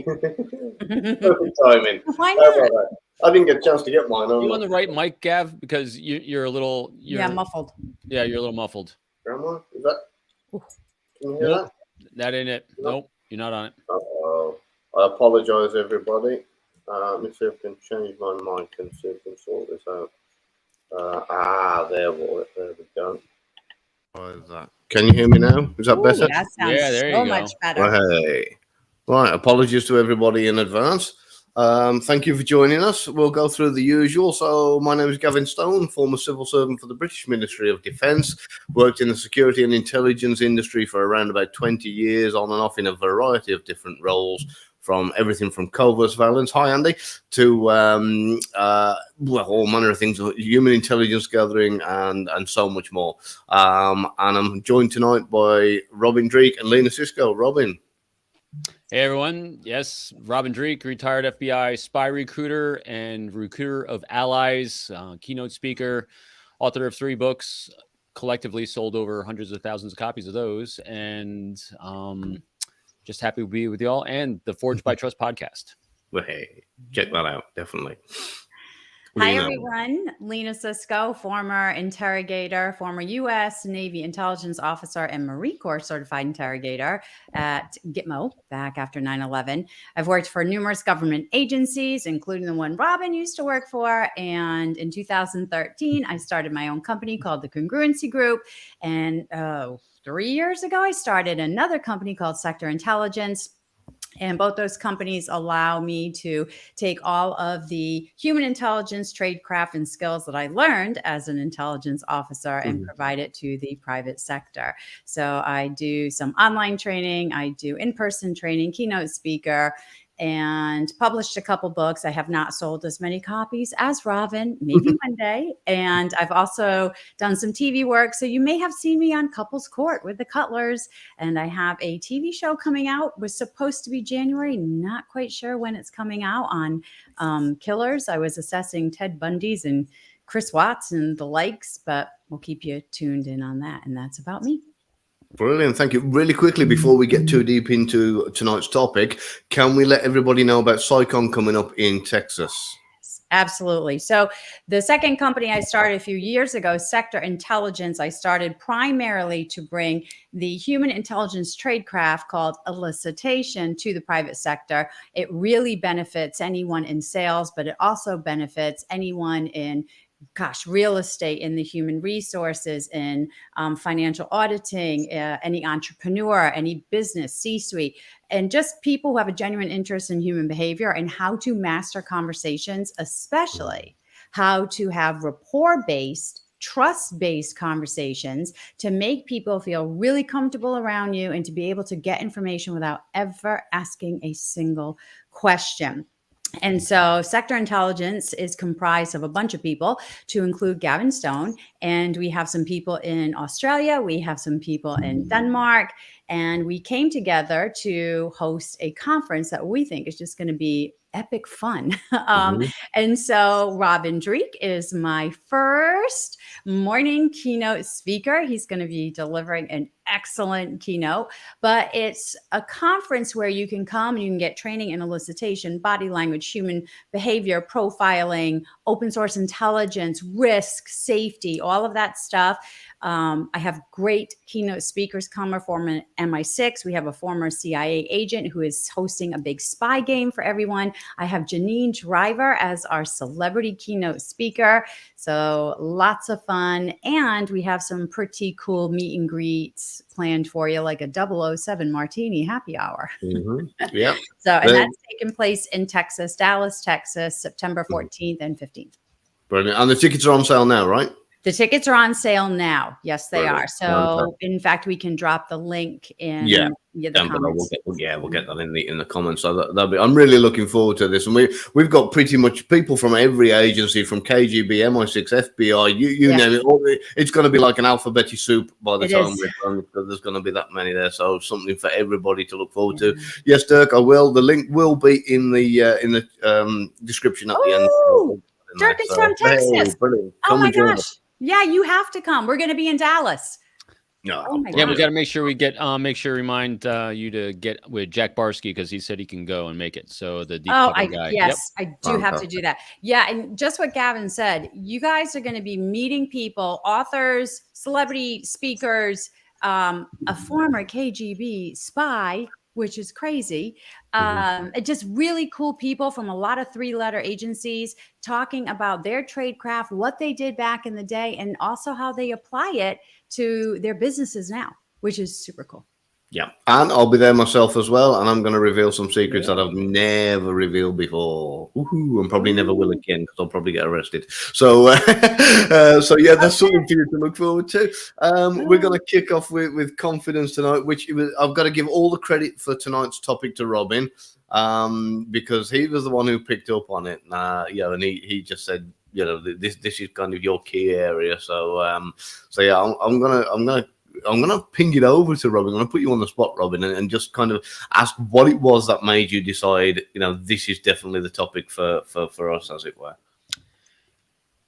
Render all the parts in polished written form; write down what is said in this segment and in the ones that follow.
Perfect timing. Why not? I didn't get a chance to get mine. You on the right mic, Gav? Because you're a little. Muffled. Yeah, you're a little muffled. Grandma, is that? Ooh. Can you hear Nope, that ain't it. Nope, you're not on it. Oh, I apologise, everybody. Let me see if I can change my mic and see if I can sort this out. There we go. What is that? Can you hear me now? Is that better? That sounds so much better. Hey. Right, apologies to everybody in advance. Thank you for joining us. We'll go through the usual. So my name is Gavin Stone, former civil servant for the British Ministry of Defence. Worked in the security and intelligence industry for around about 20 years, on and off in a variety of different roles, from everything from covert surveillance, hi Andy, to all manner of things, human intelligence gathering, and so much more. And I'm joined tonight by Robin Dreeke and Lena Sisco. Robin. Hey everyone, yes, Robin Dreeke, retired FBI spy recruiter and recruiter of allies, keynote speaker, author of 3 books, collectively sold over hundreds of thousands of copies of those, and just happy to be with y'all, and the Forged by Trust podcast. Well, hey, check that out, definitely. Hi, everyone. Lena Sisco, former interrogator, former U.S. Navy intelligence officer, and Marine Corps certified interrogator at Gitmo back after 9/11. I've worked for numerous government agencies, including the one Robin used to work for. And in 2013, I started my own company called the Congruency Group. And 3 years ago, I started another company called Sector Intelligence. And both those companies allow me to take all of the human intelligence, tradecraft, and skills that I learned as an intelligence officer and provide it to the private sector. So I do some online training, I do in-person training, keynote speaker, and published a couple books. I have not sold as many copies as Robin, maybe one day. And I've also done some TV work. So you may have seen me on Couples Court with the Cutlers. And I have a TV show coming out. Was supposed to be January. Not quite sure when it's coming out on killers. I was assessing Ted Bundy's and Chris Watts and the likes, but we'll keep you tuned in on that. And that's about me. Brilliant. Thank you. Really quickly, before we get too deep into tonight's topic, can we let everybody know about SciCon coming up in Texas? Absolutely. So the second company I started a few years ago, Sector Intelligence, I started primarily to bring the human intelligence tradecraft called elicitation to the private sector. It really benefits anyone in sales, but it also benefits anyone in real estate, in the human resources, in financial auditing, any entrepreneur, any business, C-suite, and just people who have a genuine interest in human behavior and how to master conversations, especially how to have rapport-based, trust-based conversations to make people feel really comfortable around you and to be able to get information without ever asking a single question. And so Sector Intelligence is comprised of a bunch of people, to include Gavin Stone. And we have some people in Australia. We have some people in Denmark. And we came together to host a conference that we think is just going to be epic fun. And so Robin Dreeke is my first morning keynote speaker. He's going to be delivering an excellent keynote, but it's a conference where you can come and you can get training in elicitation, body language, human behavior, profiling, open source intelligence, risk, safety, all of that stuff. I have great keynote speakers coming from MI6. We have a former CIA agent who is hosting a big spy game for everyone. I have Janine Driver as our celebrity keynote speaker. So lots of fun. And we have some pretty cool meet and greets planned for you, like a 007 martini happy hour. Yeah. So, and that's taking place in Texas, Dallas, Texas, September 14th and 15th. Brilliant. And the tickets are on sale now, right? The tickets are on sale now. Yes, they are. So, in fact, we can drop the link in the comments. We'll get that in the comments. So that'll be. I'm really looking forward to this, and we've got pretty much people from every agency, from KGB, MI6, FBI, you name it. It's going to be like an alphabeti soup by the time we're done. There's going to be that many there, so something for everybody to look forward to. Yes, Dirk, I will. The link will be in the description at the end. Dirk is from Texas. Brilliant. Oh my gosh. Yeah, you have to come. We're going to be in Dallas. No, Oh my Yeah, we God. got to make sure we get remind you to get with Jack Barsky because he said he can go and make it. So the deep Oh, cover guy. Yep. yes, I do have to do that. Yeah, and just what Gavin said, you guys are going to be meeting people, authors, celebrity speakers, a former KGB spy, which is crazy. Just really cool people from a lot of three-letter agencies talking about their trade craft, what they did back in the day, and also how they apply it to their businesses now, which is super cool. Yeah, and I'll be there myself as well, and I'm going to reveal some secrets that I've never revealed before. Woohoo, and probably never will again because I'll probably get arrested. So, so yeah, that's something for you to look forward to. We're going to kick off with confidence tonight, which I've got to give all the credit for tonight's topic to Robin, because he was the one who picked up on it. Yeah, and he just said, you know, this is kind of your key area. So, so yeah, I'm gonna ping it over to Robin. I'm gonna put you on the spot, Robin, and just kind of ask what it was that made you decide, you know, this is definitely the topic for us, as it were.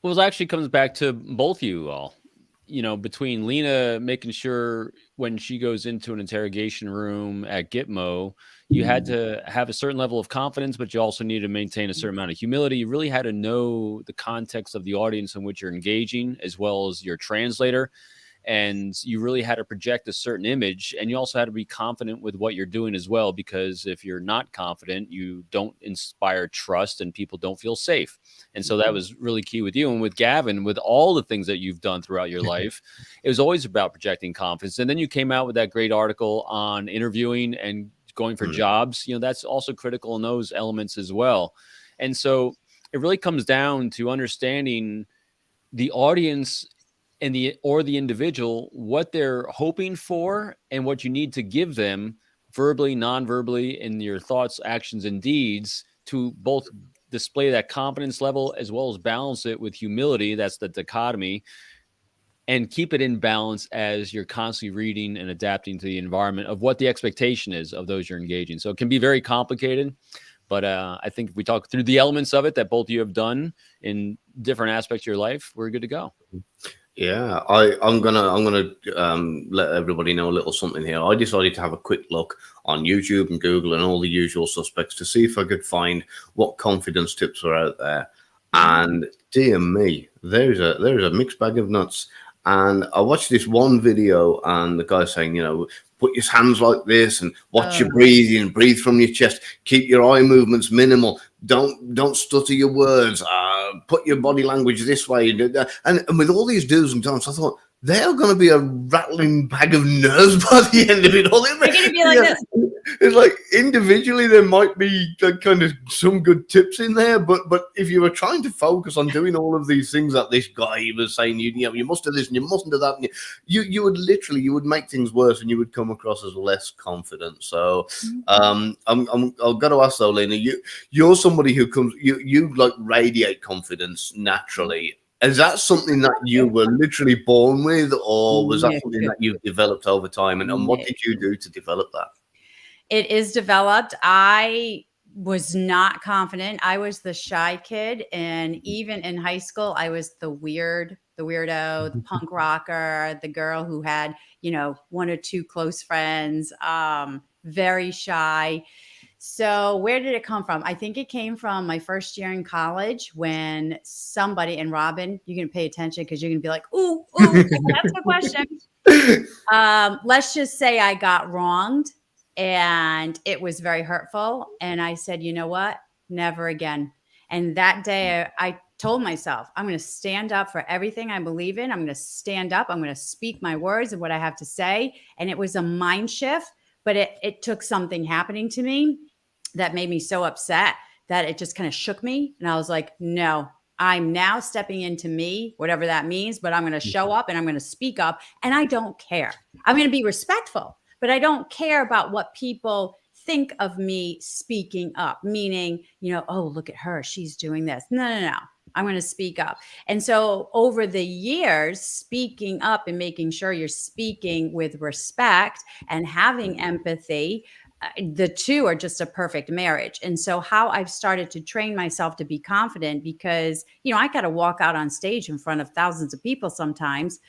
Well, it actually comes back to both you all. You know, between Lena making sure when she goes into an interrogation room at Gitmo, you had to have a certain level of confidence, but you also needed to maintain a certain amount of humility. You really had to know the context of the audience in which you're engaging, as well as your translator. And you really had to project a certain image, and you also had to be confident with what you're doing as well, because if you're not confident, you don't inspire trust and people don't feel safe. And so that was really key with you. And with Gavin, with all the things that you've done throughout your life, it was always about projecting confidence. And then you came out with that great article on interviewing and going for jobs. You know, that's also critical in those elements as well. And so it really comes down to understanding the audience and the individual, what they're hoping for and what you need to give them verbally, non-verbally, in your thoughts, actions, and deeds to both display that confidence level as well as balance it with humility. That's the dichotomy. And keep it in balance as you're constantly reading and adapting to the environment of what the expectation is of those you're engaging. So it can be very complicated, but I think if we talk through the elements of it that both of you have done in different aspects of your life, we're good to go. Yeah, I'm gonna let everybody know a little something here. I decided to have a quick look on YouTube and Google and all the usual suspects to see if I could find what confidence tips are out there. And dear me, there's a mixed bag of nuts. And I watched this one video, and the guy saying, you know, put your hands like this and watch your breathing, breathe from your chest, keep your eye movements minimal, don't stutter your words, put your body language this way, and with all these do's and don'ts, I thought they're going to be a rattling bag of nerves by the end of it all. They're going to be like this. It's like individually there might be kind of some good tips in there, but if you were trying to focus on doing all of these things that this guy was saying, you know, you must do this and you mustn't do that, and you would make things worse and you would come across as less confident. So I've got to ask though, Lena, you're somebody who comes, you like radiate confidence naturally. Is that something that you were literally born with, or was that something that you've developed over time? And what did you do to develop that? It is developed. I was not confident. I was the shy kid. And even in high school, I was the weirdo, the punk rocker, the girl who had, you know, one or two close friends, very shy. So where did it come from? I think it came from my first year in college when somebody, and Robin, you're going to pay attention because you're going to be like, ooh, that's a question. Let's just say I got wronged and it was very hurtful. And I said, you know what? Never again. And that day I told myself, I'm going to stand up for everything I believe in. I'm going to stand up. I'm going to speak my words and what I have to say. And it was a mind shift, but it took something happening to me that made me so upset that it just kind of shook me. And I was like, no, I'm now stepping into me, whatever that means, but I'm going to show up and I'm going to speak up, and I don't care. I'm going to be respectful, but I don't care about what people think of me speaking up, meaning, you know, oh, look at her, she's doing this. No. I'm going to speak up. And so over the years, speaking up and making sure you're speaking with respect and having empathy, the two are just a perfect marriage. And so how I've started to train myself to be confident, because, you know, I got to walk out on stage in front of thousands of people sometimes,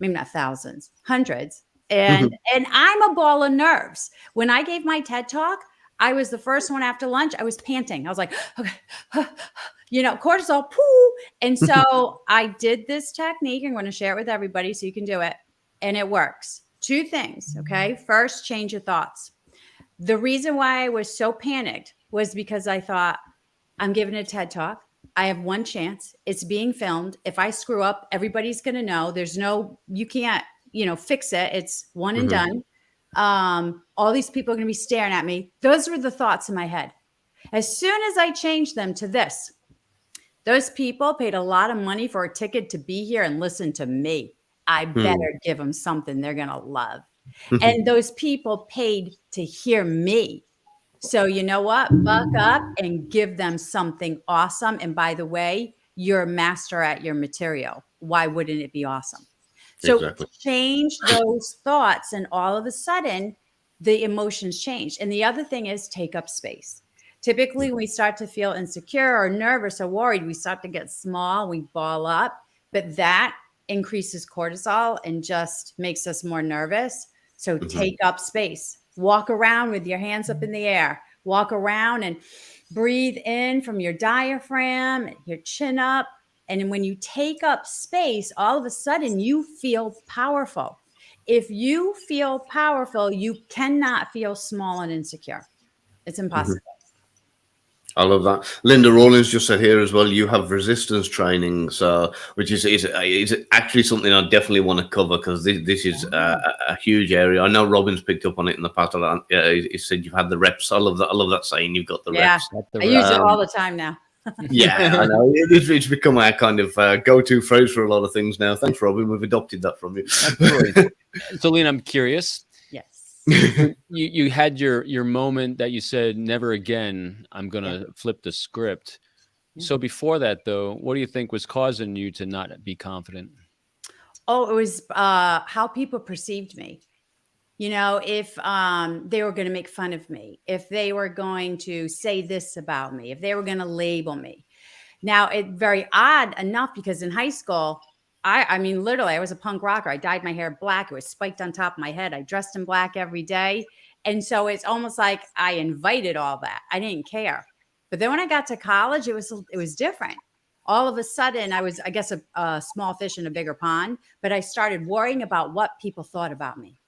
maybe not thousands, hundreds. And I'm a ball of nerves. When I gave my TED talk, I was the first one after lunch. I was panting. I was like, okay, cortisol, poo. And so I did this technique. I'm going to share it with everybody so you can do it. And it works. 2 things. Okay. First, change your thoughts. The reason why I was so panicked was because I thought, I'm giving a TED talk. I have one chance. It's being filmed. If I screw up, everybody's going to know. You can't, fix it. It's one and done. All these people are going to be staring at me. Those were the thoughts in my head. As soon as I changed them to this, those people paid a lot of money for a ticket to be here and listen to me. I better give them something they're going to love. And those people paid to hear me. So you know what? Buck up and give them something awesome. And by the way, you're a master at your material. Why wouldn't it be awesome? So change those thoughts, and all of a sudden, the emotions change. And the other thing is take up space. Typically, when we start to feel insecure or nervous or worried, we start to get small, we ball up, but that increases cortisol and just makes us more nervous. So take up space. Walk around with your hands up in the air. Walk around and breathe in from your diaphragm, your chin up. And when you take up space, all of a sudden you feel powerful. If you feel powerful, you cannot feel small and insecure. It's impossible. I love that. Linda Rawlins just said here as well, you have resistance training, so which is actually something I definitely want to cover, because this is a huge area. I know Robin's picked up on it in the past. He said you've had the reps. I love that saying, you've got the reps. I use it all the time now. Yeah, I know. It's become our kind of go-to phrase for a lot of things now. Thanks, Robin. We've adopted that from you. So, Lena, I'm curious. Yes. You had your moment that you said, never again, I'm going to flip the script. So before that, though, what do you think was causing you to not be confident? Oh, it was how people perceived me. If they were going to make fun of me, if they were going to say this about me, if they were going to label me. Now, it's very odd enough, because in high school, I mean, literally, I was a punk rocker. I dyed my hair black. It was spiked on top of my head. I dressed in black every day. And so it's almost like I invited all that. I didn't care. But then when I got to college, it was different. All of a sudden, I was, I guess, a small fish in a bigger pond. But I started worrying about what people thought about me.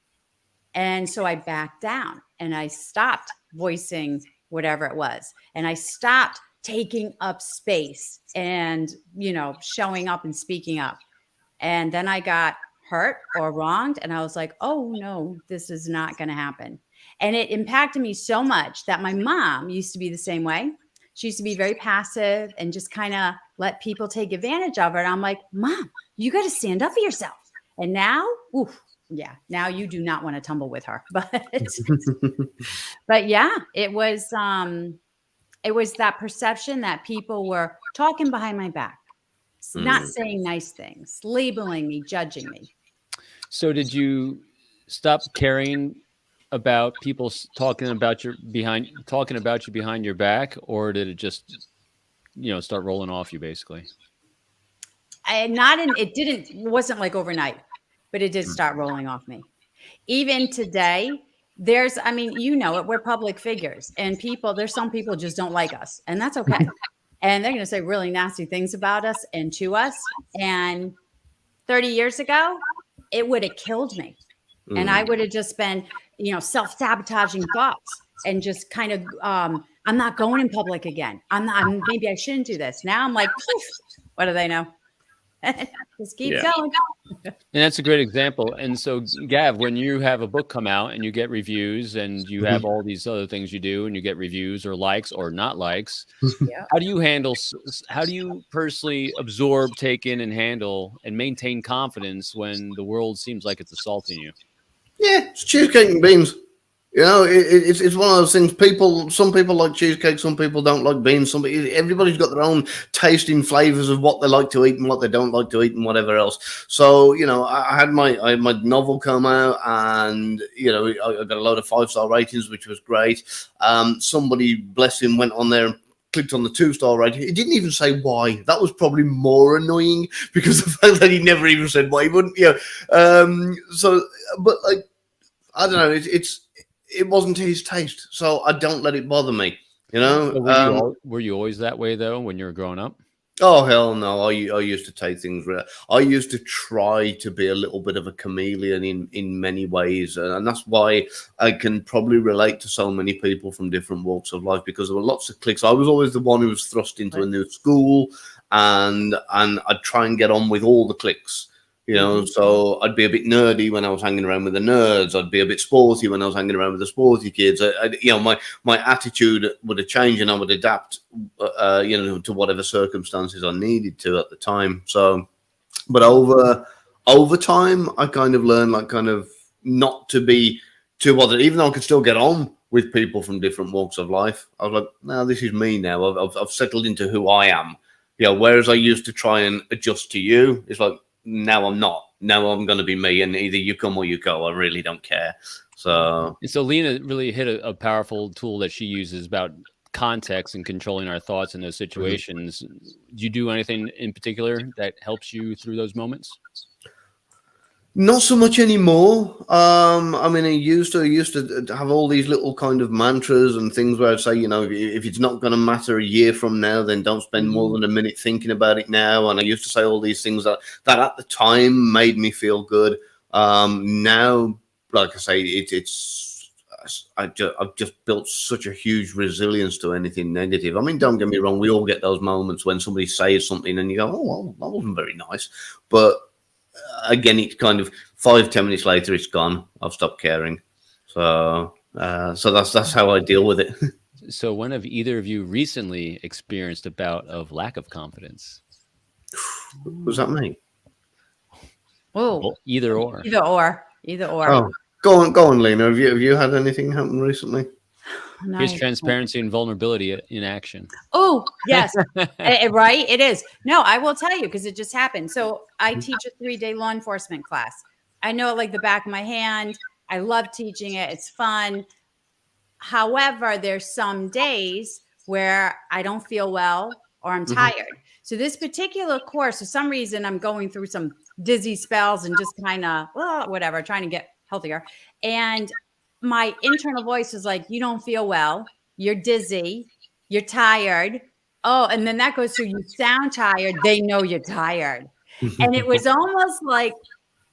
And so I backed down and I stopped voicing whatever it was. And I stopped taking up space and, showing up and speaking up. And then I got hurt or wronged. And I was like, oh, no, this is not going to happen. And it impacted me so much that my mom used to be the same way. She used to be very passive and just kind of let people take advantage of her. And I'm like, Mom, you got to stand up for yourself. And now, yeah, now you do not want to tumble with her. But yeah, it was that perception that people were talking behind my back, not saying nice things, labeling me, judging me. So did you stop caring about people talking about you behind your back, or did it just, start rolling off you basically? It wasn't like overnight. But it did start rolling off me. Even today, we're public figures, and there's some people just don't like us, and that's okay. And they're going to say really nasty things about us and to us. And 30 years ago, it would have killed me. And I would have just been, self-sabotaging thoughts and just kind of, I'm not going in public again. Maybe I shouldn't do this. Now I'm like, what do they know? Just keep going. And that's a great example. And so, Gav, when you have a book come out and you get reviews and you have all these other things you do and you get reviews or likes or not likes, how do you personally absorb, take in, and handle and maintain confidence when the world seems like it's assaulting you? Yeah, it's cheesecake and beans. It's one of those things. Some people like cheesecake, some people don't like beans. Everybody's got their own tasting flavors of what they like to eat and what they don't like to eat and whatever else. So, I had my novel come out, and I got a load of 5-star ratings, which was great. Somebody, bless him, went on there and clicked on the 2-star rating. He didn't even say why. That was probably more annoying, because the fact that he never even said why. He wouldn't, but I don't know. It wasn't to his taste, so I don't let it bother me. You know. So were you always that way though when you were growing up? Oh hell no! I used to take things. I used to try to be a little bit of a chameleon in many ways, and that's why I can probably relate to so many people from different walks of life, because there were lots of cliques. I was always the one who was thrust into a new school, and I'd try and get on with all the cliques. You know, so I'd be a bit nerdy when I was hanging around with the nerds. I'd be a bit sporty when I was hanging around with the sporty kids. My attitude would have changed, and I would adapt, to whatever circumstances I needed to at the time. So, but over time, I kind of learned, like, kind of not to be too bothered, even though I could still get on with people from different walks of life. I was like, no, this is me now. I've settled into who I am. Whereas I used to try and adjust to you, it's like, now I'm not. Now I'm going to be me, and either you come or you go. I really don't care. So Lena really hit a powerful tool that she uses about context and controlling our thoughts in those situations. Do you do anything in particular that helps you through those moments? Not so much anymore. I mean, I used to have all these little kind of mantras and things where I'd say, if it's not going to matter a year from now, then don't spend more than a minute thinking about it now. And I used to say all these things that at the time made me feel good. Now, like I say, I've just built such a huge resilience to anything negative. I mean, don't get me wrong, we all get those moments when somebody says something and you go, oh, well, that wasn't very nice. But again, it's kind of 5-10 minutes later, it's gone. I've stopped caring. So that's how I deal with it. So when have either of you recently experienced a bout of lack of confidence? Was that me? Oh, well, either or. Oh, go on, Lena. Have you had anything happen recently? Here's transparency and vulnerability in action. Oh, yes. Right? It is. No, I will tell you, because it just happened. So I teach a 3-day law enforcement class. I know it like the back of my hand. I love teaching it. It's fun. However, there's some days where I don't feel well or I'm tired. So this particular course, for some reason, I'm going through some dizzy spells and just kind of, whatever, trying to get healthier. And my internal voice is like, you don't feel well. You're dizzy. You're tired. Oh, and then that goes through, you sound tired. They know you're tired. And it was almost like,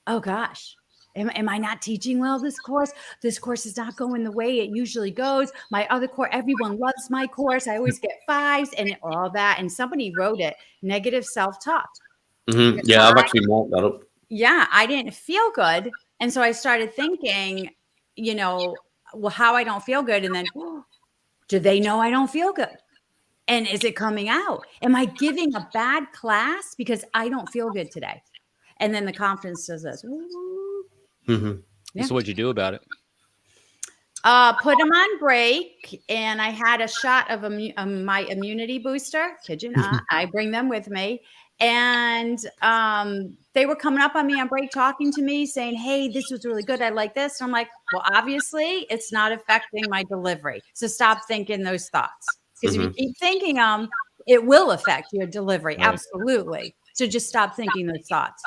oh gosh, am I not teaching well this course? This course is not going the way it usually goes. My other course, everyone loves my course. I always get 5s and all that. And somebody wrote it, negative self-talk. Yeah, I've actually marked that up. Yeah, I didn't feel good. And so I started thinking, how I don't feel good. And then, do they know I don't feel good? And is it coming out? Am I giving a bad class because I don't feel good today? And then the confidence does this. Yeah. So what'd you do about it? Put them on break, and I had a shot of my immunity booster. Kid you not, I bring them with me. And they were coming up on me on break, talking to me, saying, hey, this was really good. I like this. And I'm like, well, obviously, it's not affecting my delivery. So stop thinking those thoughts. Because if you keep thinking them, it will affect your delivery. Right. Absolutely. So just stop thinking those thoughts.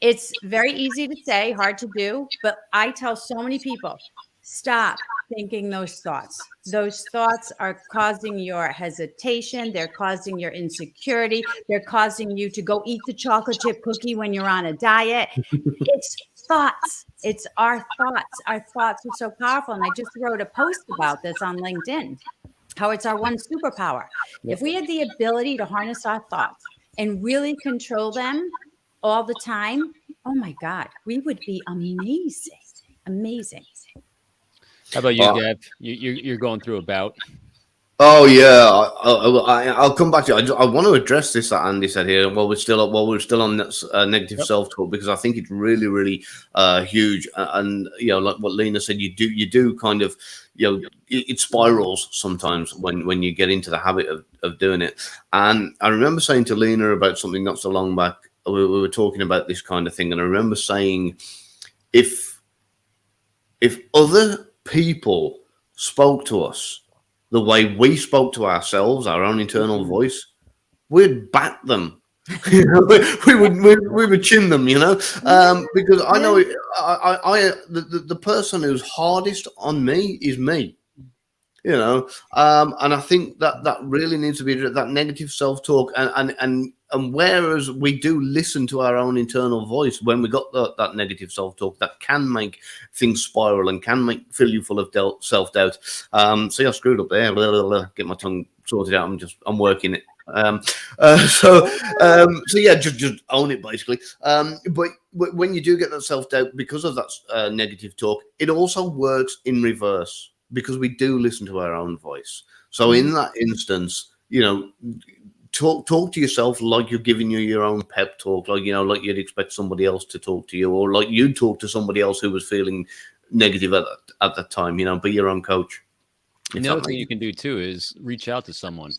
It's very easy to say, hard to do. But I tell so many people, stop thinking those thoughts. Those thoughts are causing your hesitation. They're causing your insecurity. They're causing you to go eat the chocolate chip cookie when you're on a diet. It's thoughts. It's our thoughts. Our thoughts are so powerful. And I just wrote a post about this on LinkedIn, how it's our one superpower. Yep. If we had the ability to harness our thoughts and really control them all the time, oh my God, we would be amazing. Amazing. How about you, Gav? You're going through a bout. Oh yeah, I'll come back to it. I want to address this that Andy said here. While we're still on negative self-talk, because I think it's really, really huge. And like what Lena said, you do kind of it spirals sometimes when you get into the habit of doing it. And I remember saying to Lena about something not so long back. We were talking about this kind of thing, and I remember saying, if other people spoke to us the way we spoke to ourselves, our own internal voice, we'd bat them We would chin them, because I know the person who's hardest on me is me. And I think that really needs to be that negative self-talk, and whereas we do listen to our own internal voice when we got that negative self-talk, that can make things spiral and can fill you full of self-doubt. See, I screwed up there. Get my tongue sorted out. I'm working it. So yeah, just own it basically. But when you do get that self-doubt because of that negative talk, it also works in reverse, because we do listen to our own voice. So in that instance, talk to yourself like you're giving you your own pep talk, like you'd expect somebody else to talk to you, or like you'd talk to somebody else who was feeling negative at that time. Be your own coach. And the other thing you can do too is reach out to someone.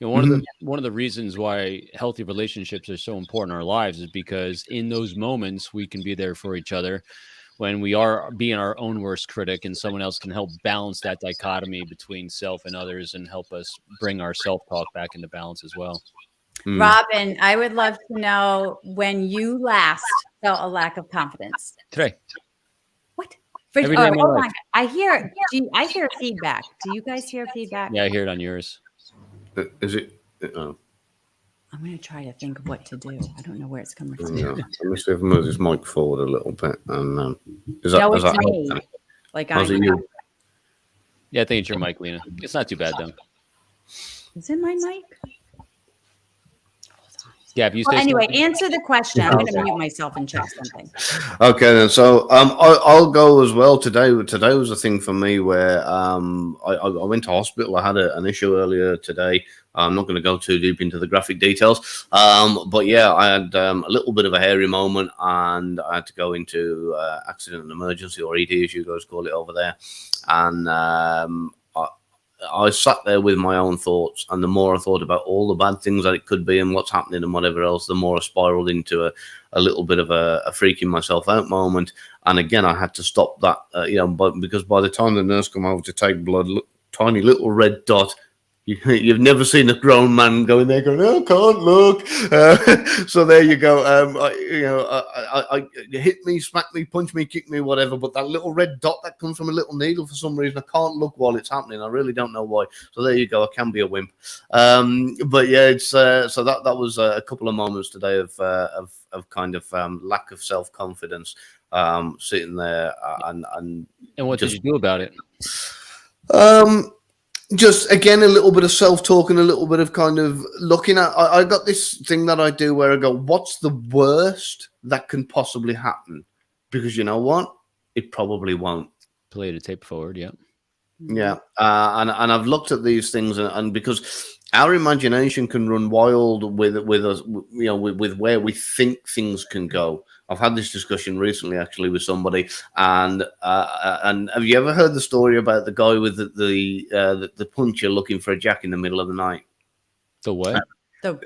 One of the reasons why healthy relationships are so important in our lives is because in those moments we can be there for each other when we are being our own worst critic, and someone else can help balance that dichotomy between self and others and help us bring our self-talk back into balance as well. Robin, I would love to know when you last felt a lack of confidence. Today. What? Every day of my life. I hear feedback. Do you guys hear feedback? Yeah, I hear it on yours. Is it? I'm going to try to think of what to do. I don't know where it's coming from. Yeah. Let me see if I move this mic forward a little bit. And is no, it's me. Like I you? Yeah, I think it's your mic, Lena. It's not too bad though. Is it my mic? Gav, you anyway, answer the question. I'm going to mute myself and check something. Okay, then. So I'll go as well. Today was a thing for me where I went to hospital. I had an issue earlier today. I'm not going to go too deep into the graphic details, but yeah, I had a little bit of a hairy moment, and I had to go into accident and emergency, or ED as you guys call it over there, and I sat there with my own thoughts, and the more I thought about all the bad things that it could be and what's happening and whatever else, the more I spiraled into a little bit of a freaking myself out moment. And again, I had to stop that, because by the time the nurse come over to take blood, tiny little red dot. You've never seen a grown man go in there going, "Oh, I can't look." So there you go. I hit me, smack me, punch me, kick me, whatever. But that little red dot that comes from a little needle, for some reason, I can't look while it's happening. I really don't know why. So there you go. I can be a wimp. But yeah, it's so that was a couple of moments today of kind of lack of self-confidence, sitting there and what did you do about it? Just again, a little bit of self-talk and a little bit of kind of looking at. I got this thing that I do where I go, "What's the worst that can possibly happen?" Because you know what, it probably won't. Play the tape forward, yeah. Yeah, and I've looked at these things, and because our imagination can run wild with us, with where we think things can go. I've had this discussion recently, actually, with somebody, and have you ever heard the story about the guy with the puncher looking for a jack in the middle of the night? The what? So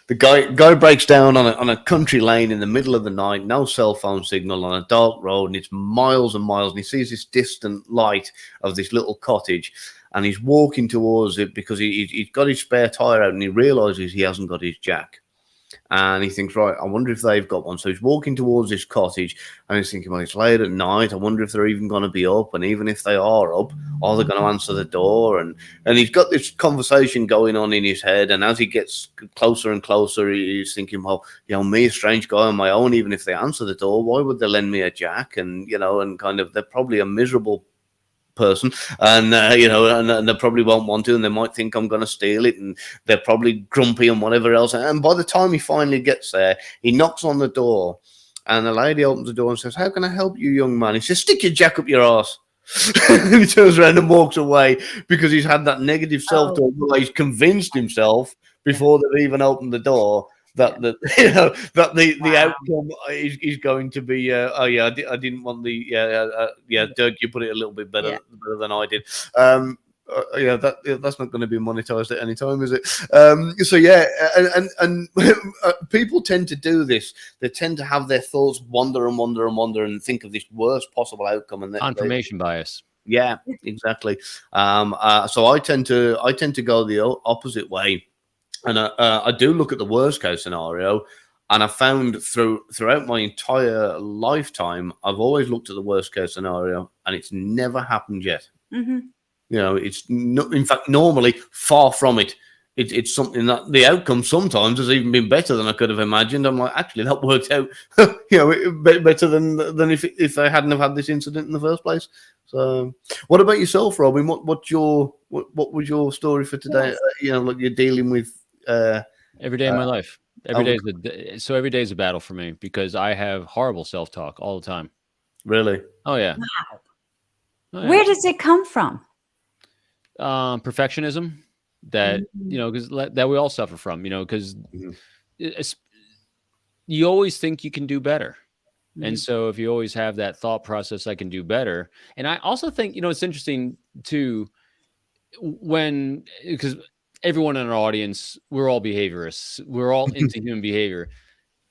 the guy breaks down on a country lane in the middle of the night, no cell phone signal, on a dark road, and it's miles and miles, and he sees this distant light of this little cottage, and he's walking towards it because he's got his spare tire out, and he realizes he hasn't got his jack. And he thinks, right, I wonder if they've got one. So he's walking towards this cottage, and he's thinking, well, it's late at night. I wonder if they're even going to be up. And even if they are up, are they going to answer the door? And he's got this conversation going on in his head. And as he gets closer and closer, he's thinking, well, me, a strange guy on my own, even if they answer the door, why would they lend me a jack? And, and kind of, they're probably a miserable person, and and they probably won't want to, and they might think I'm going to steal it, and they're probably grumpy and whatever else. And by the time he finally gets there, he knocks on the door, and the lady opens the door and says, "How can I help you, young man?" He says, "Stick your jack up your arse." And he turns around and walks away because he's had that negative self-talk. He's convinced himself before they've even opened the door that the outcome is going to be I didn't want the Dirk, you put it a little bit better than I did. That's not going to be monetized at any time, is it? So yeah, and people tend to do this. They tend to have their thoughts wander and think of this worst possible outcome, and confirmation bias. Yeah, exactly. So I tend to go the opposite way. And I do look at the worst case scenario, and I found throughout my entire lifetime, I've always looked at the worst case scenario, and it's never happened yet. Mm-hmm. You know, it's not, in fact, normally far from it. It's something that the outcome sometimes has even been better than I could have imagined. I'm like, actually, that worked out, better than if I hadn't have had this incident in the first place. So, what about yourself, Robin? What was your story for today? Yes. Like you're dealing with Every day of my life. Every day is a battle for me because I have horrible self-talk all the time. Really? Oh yeah. Wow. Oh, yeah. Where does it come from? Perfectionism that because that we all suffer from, because you always think you can do better. And so if you always have that thought process, I can do better. And I also think, it's interesting too, because everyone in our audience, we're all behaviorists. We're all into human behavior,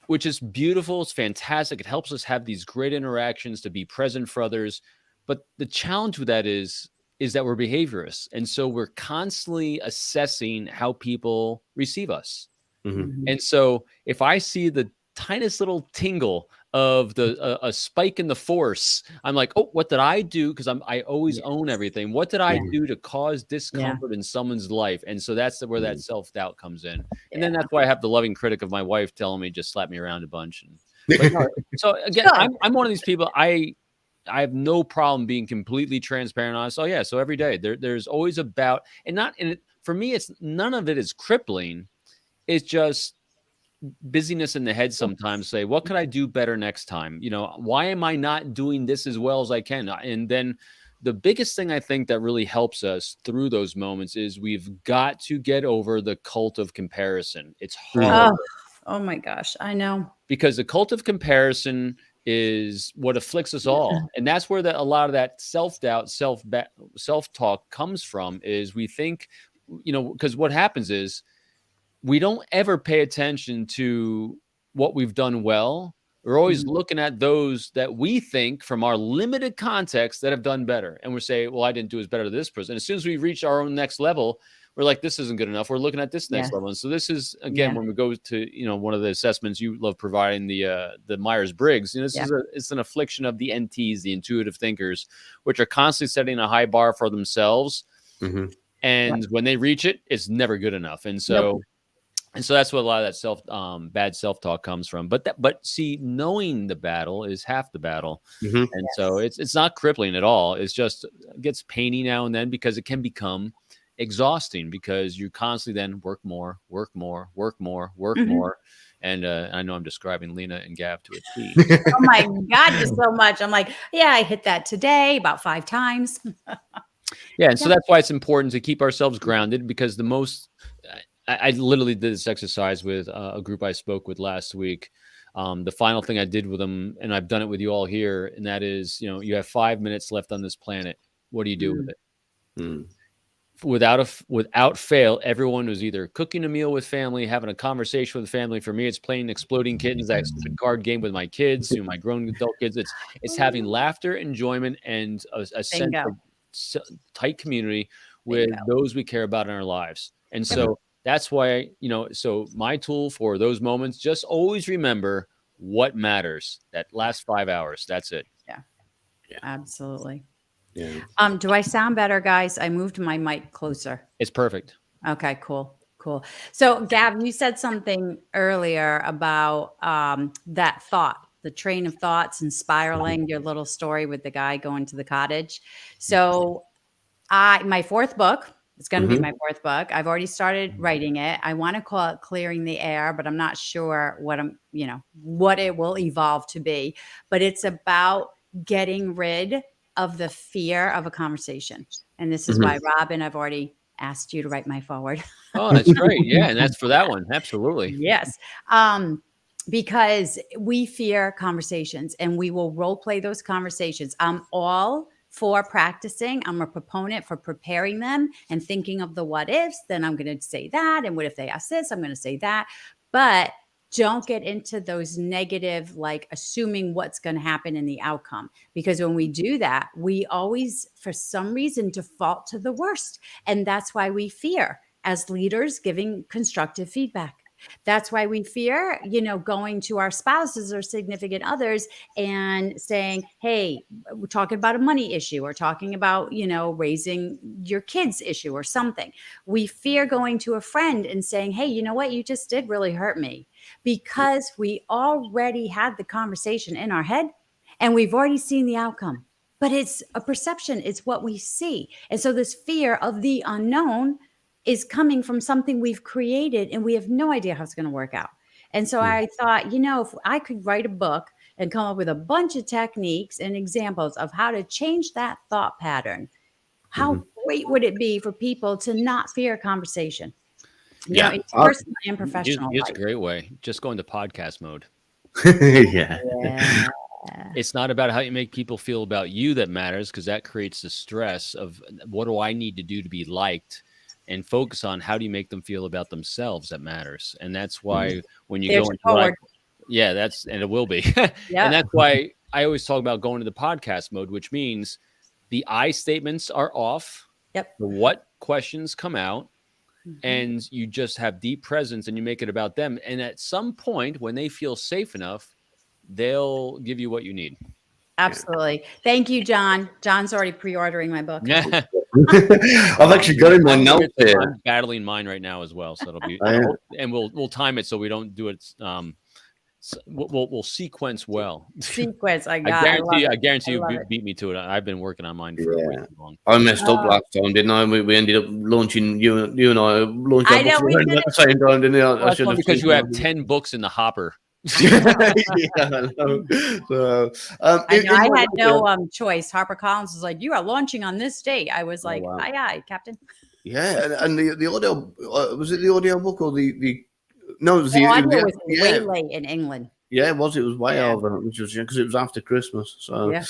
which is beautiful. It's fantastic. It helps us have these great interactions to be present for others. But the challenge with that is that we're behaviorists. And so we're constantly assessing how people receive us. And so if I see the tiniest little tingle of a spike in the force, I'm like, oh, what did I do? Because I always own everything. What did I do to cause discomfort in someone's life? And so that's where that self-doubt comes in. And then that's why I have the loving critic of my wife telling me just slap me around a bunch. So again, I'm one of these people. I have no problem being completely transparent, honest. Oh yeah, so every day there's always for me, it's none of it is crippling. It's just busyness in the head sometimes. Say, what could I do better next time? Why am I not doing this as well as I can? And then the biggest thing I think that really helps us through those moments is we've got to get over the cult of comparison. It's hard. Oh my gosh, I know. Because the cult of comparison is what afflicts us all. And that's where a lot of that self-doubt, self-talk comes from, is we think, because what happens is we don't ever pay attention to what we've done well. We're always looking at those that we think from our limited context that have done better. And we say, well, I didn't do as better to this person. And as soon as we reach our own next level, we're like, this isn't good enough. We're looking at this next level. And so this is, again, when we go to, one of the assessments you love providing, the Myers-Briggs, it's an affliction of the NTs, the intuitive thinkers, which are constantly setting a high bar for themselves. And when they reach it, it's never good enough. And so, and so that's what a lot of that bad self-talk comes from. But see, knowing the battle is half the battle. And so it's not crippling at all. It's just, it gets painy now and then because it can become exhausting because you constantly then work more. And I know I'm describing Lena and Gav to a T. Oh my God, just so much. I'm like, yeah, I hit that today about 5 times. And so that's why it's important to keep ourselves grounded, because I literally did this exercise with a group I spoke with last week. The final thing I did with them, and I've done it with you all here, and that is, you have 5 minutes left on this planet. What do you do with it? Without fail, everyone was either cooking a meal with family, having a conversation with family. For me, it's playing Exploding Kittens, that stupid card game with my kids, my grown adult kids. It's having laughter, enjoyment, and a sense of tight community with those we care about in our lives. And so that's why, so my tool for those moments, just always remember what matters. That last 5 hours, that's it. Yeah. Absolutely. Yeah. Do I sound better, guys? I moved my mic closer. It's perfect. Okay, cool. So, Gavin, you said something earlier about that thought, the train of thoughts and spiraling, your little story with the guy going to the cottage. So my 4th book, it's going to be my 4th book. I've already started writing it. I want to call it Clearing the Air, but I'm not sure what it will evolve to be. But it's about getting rid of the fear of a conversation. And this is why, Robin, I've already asked you to write my foreword. Oh, that's great. Yeah. And that's for that one. Absolutely. Yes. Because we fear conversations and we will role play those conversations. I'm all for practicing. I'm a proponent for preparing them and thinking of the what ifs. Then I'm going to say that. And what if they ask this? I'm going to say that. But don't get into those negative, like assuming what's going to happen in the outcome. Because when we do that, we always, for some reason, default to the worst. And that's why we fear. as leaders giving constructive feedback. That's why we fear, going to our spouses or significant others and saying, hey, we're talking about a money issue or talking about, raising your kids issue or something. We fear going to a friend and saying, hey, you know what? You just did really hurt me, because we already had the conversation in our head and we've already seen the outcome. But it's a perception. It's what we see. And so this fear of the unknown is coming from something we've created and we have no idea how it's going to work out. And so I thought, if I could write a book and come up with a bunch of techniques and examples of how to change that thought pattern, how great would it be for people to not fear a conversation? In personal and professional It's a life. great way. Just go into podcast mode. Yeah. It's not about how you make people feel about you that matters, because that creates the stress of what do I need to do to be liked, and focus on how do you make them feel about themselves that matters. And that's why when you go into and it will be. And that's why I always talk about going to the podcast mode, which means the I statements are off. Yep. The what questions come out, and you just have deep presence and you make it about them. And at some point when they feel safe enough, they'll give you what you need. Absolutely. Thank you, John. John's already pre-ordering my book. Yeah. I've actually got in my notes here. I'm battling mine right now as well, so it'll be, and we'll time it so we don't do it. We'll sequence well. Sequence, I guarantee you beat me to it. I've been working on mine for way too long. I messed up last time, didn't I? We ended up launching you and I launched I know, we did at the same time, didn't I? That's because you have 10 books in the hopper. I know. So, I had no choice. HarperCollins was like, "You are launching on this date." I was like, wow. "Aye, Captain." Yeah, and the audio was it the audio book or the no? It was the audio was way late in England. Yeah, it was. It was way over, which was because it was after Christmas. So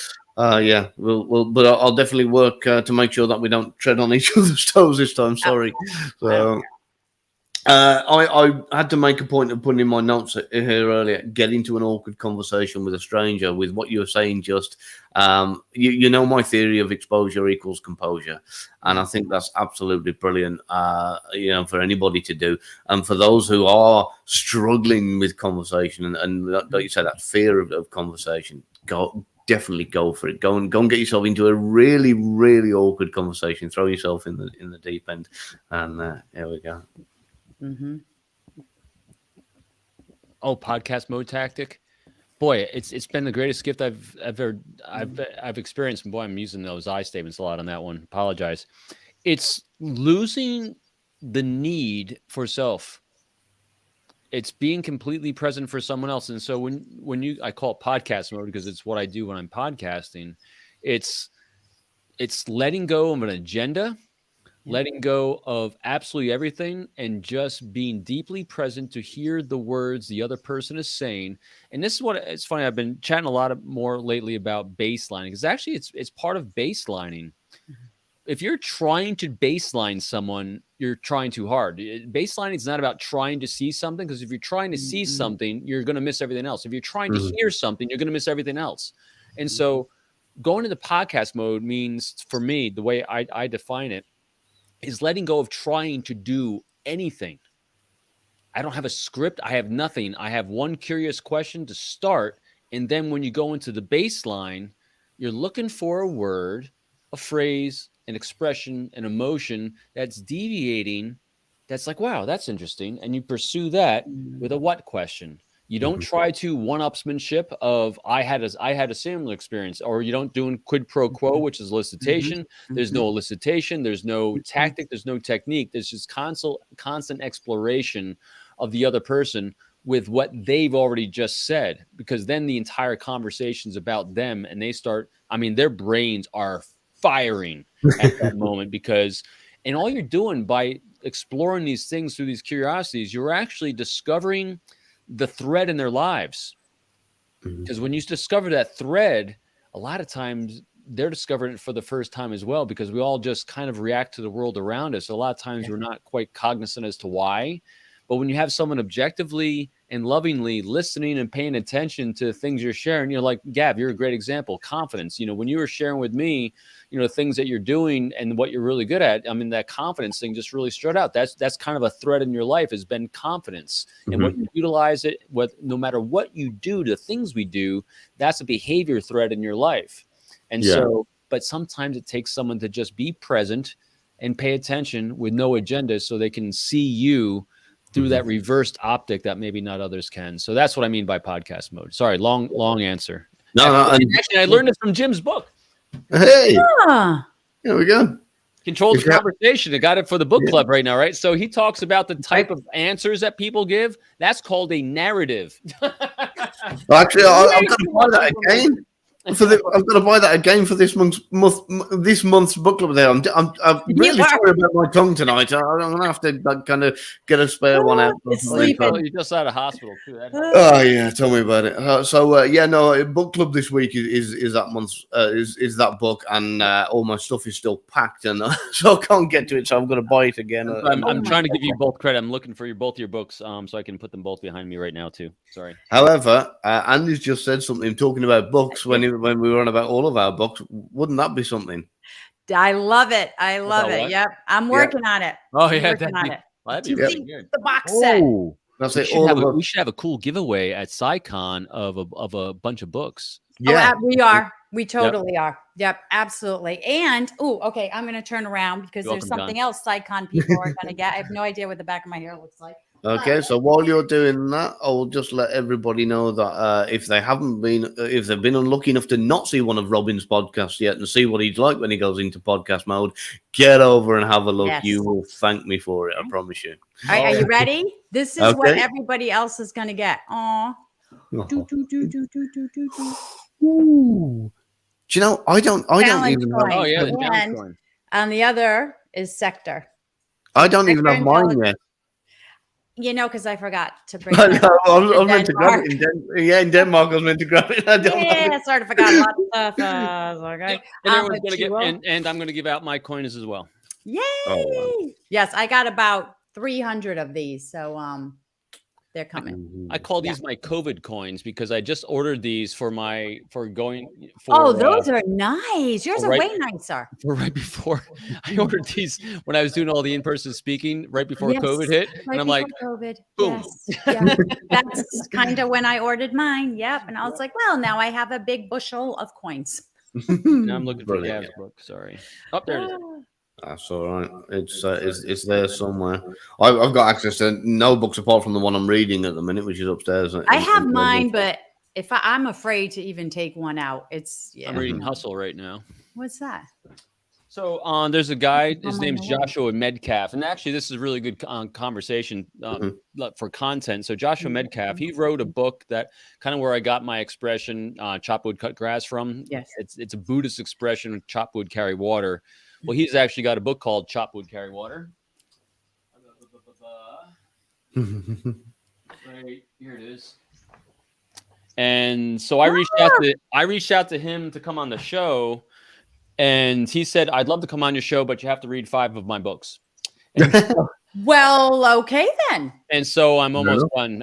yeah, we'll but I'll definitely work to make sure that we don't tread on each other's toes this time. Sorry. So. I had to make a point of putting in my notes here earlier, get into an awkward conversation with a stranger with what you were saying, just, my theory of exposure equals composure. And I think that's absolutely brilliant, for anybody to do. And for those who are struggling with conversation and like you said, that fear of conversation, definitely go for it. Go and get yourself into a really, really awkward conversation. Throw yourself in the deep end. And there we go. Oh, podcast mode tactic, boy! It's been the greatest gift I've experienced. And boy, I'm using those I statements a lot on that one. Apologize. It's losing the need for self. It's being completely present for someone else. And so when I call it podcast mode because it's what I do when I'm podcasting. It's letting go of an agenda. Letting go of absolutely everything and just being deeply present to hear the words the other person is saying. And this is what it's funny. I've been chatting a lot more lately about baselining, because actually it's part of baselining. If you're trying to baseline someone, you're trying too hard. Baselining is not about trying to see something, because if you're trying to see something, you're going to miss everything else. If you're trying to hear something, you're going to miss everything else. And so going into podcast mode means, for me, the way I define it, is letting go of trying to do anything. I don't have a script. I have nothing. I have one curious question to start. And then when you go into the baseline, you're looking for a word, a phrase, an expression, an emotion that's deviating. That's like, wow, that's interesting. And you pursue that with a what question. You don't try to one-upsmanship of I had a similar experience, or you don't do quid pro quo, which is elicitation. There's no elicitation. There's no tactic. There's no technique. There's just constant exploration of the other person with what they've already just said, because then the entire conversation's about them, and they start, their brains are firing at that moment, and all you're doing by exploring these things through these curiosities, you're actually discovering the thread in their lives. Because when you discover that thread, a lot of times they're discovering it for the first time as well, because we all just kind of react to the world around us. A lot of times we're not quite cognizant as to why. But when you have someone objectively and lovingly listening and paying attention to things you're sharing. Like Gav, you're a great example. Confidence. When you were sharing with me, things that you're doing and what you're really good at. I mean, that confidence thing just really stood out. That's kind of a thread in your life, has been confidence. And what you utilize it with, no matter what you do, the things we do, that's a behavior thread in your life. And so, but sometimes it takes someone to just be present and pay attention with no agenda, so they can see you through that reversed optic that maybe not others can. So that's what I mean by podcast mode. Sorry, long answer. Actually, I learned it from Jim's book. Hey, here we go. Control the conversation. I got it for the book club right now, right? So he talks about the type of answers that people give. That's called a narrative. Actually, I'm going to buy that again. I'm going to buy that again for this month's book club. There, I'm really sorry about my tongue tonight. I'm going to have to kind of get a spare one out. It's sleeping. You're just out of hospital too. Oh yeah, tell me about it. Book club this week is that month's is that book, and all my stuff is still packed, and so I can't get to it. So I'm going to buy it again. I'm trying to give you both credit. I'm looking for both your books, so I can put them both behind me right now too. Sorry. However, Andy's just said something talking about books when we were on about all of our books. Wouldn't that be something? I love it. I love it. Yep. I'm working on it. Oh, yeah. That'd be really good. The box set. That's it. We should have a cool giveaway at SciCon of a bunch of books. Yeah. We are. We totally are. Yep, absolutely. And, okay, I'm going to turn around because there's something else SciCon people are going to get. I have no idea what the back of my hair looks like. Okay, so while you're doing that, I will just let everybody know that if they've been unlucky enough to not see one of Robin's podcasts yet and see what he's like when he goes into podcast mode, get over and have a look. Yes. You will thank me for it, I promise you. All right, are you ready? This is what everybody else is going to get. Ooh. Do you know, I don't even know. Oh, yeah, and on the other is Sector. I don't even have mine yet. Because I forgot to bring it. I was meant to grab it in Denmark. I was meant to grab it. I sort of forgot a lot of stuff. Okay. And everyone's going to get, and I'm going to give out my coins as well. Yay! Oh, wow. Yes, I got about 300 of these, so they're coming. I call these my COVID coins because I just ordered these for going. Those are nice. Yours are way nicer. Right before I ordered these when I was doing all the in-person speaking right before COVID hit, and I'm like, COVID. Boom. Yes. Yeah. That's kind of when I ordered mine. Yep, and I was like, well, now I have a big bushel of coins. Now I'm looking for Gav's book. Sorry. Oh, there it is. That's all right. It's there somewhere. I've got access to no books apart from the one I'm reading at the minute, which is upstairs. I have mine, but if I'm afraid to even take one out, I'm reading Hustle right now. What's that? So there's a guy. His name's Joshua Medcalf, and actually, this is a really good conversation for content. So Joshua Medcalf, he wrote a book that kind of where I got my expression "chop wood, cut grass" from. Yes, it's a Buddhist expression: "Chop wood, carry water." Well, he's actually got a book called Chop Wood, Carry Water. Right here it is. And so I reached out to him to come on the show, and he said, "I'd love to come on your show, but you have to read 5 of my books." Well, okay then. And so I'm almost done.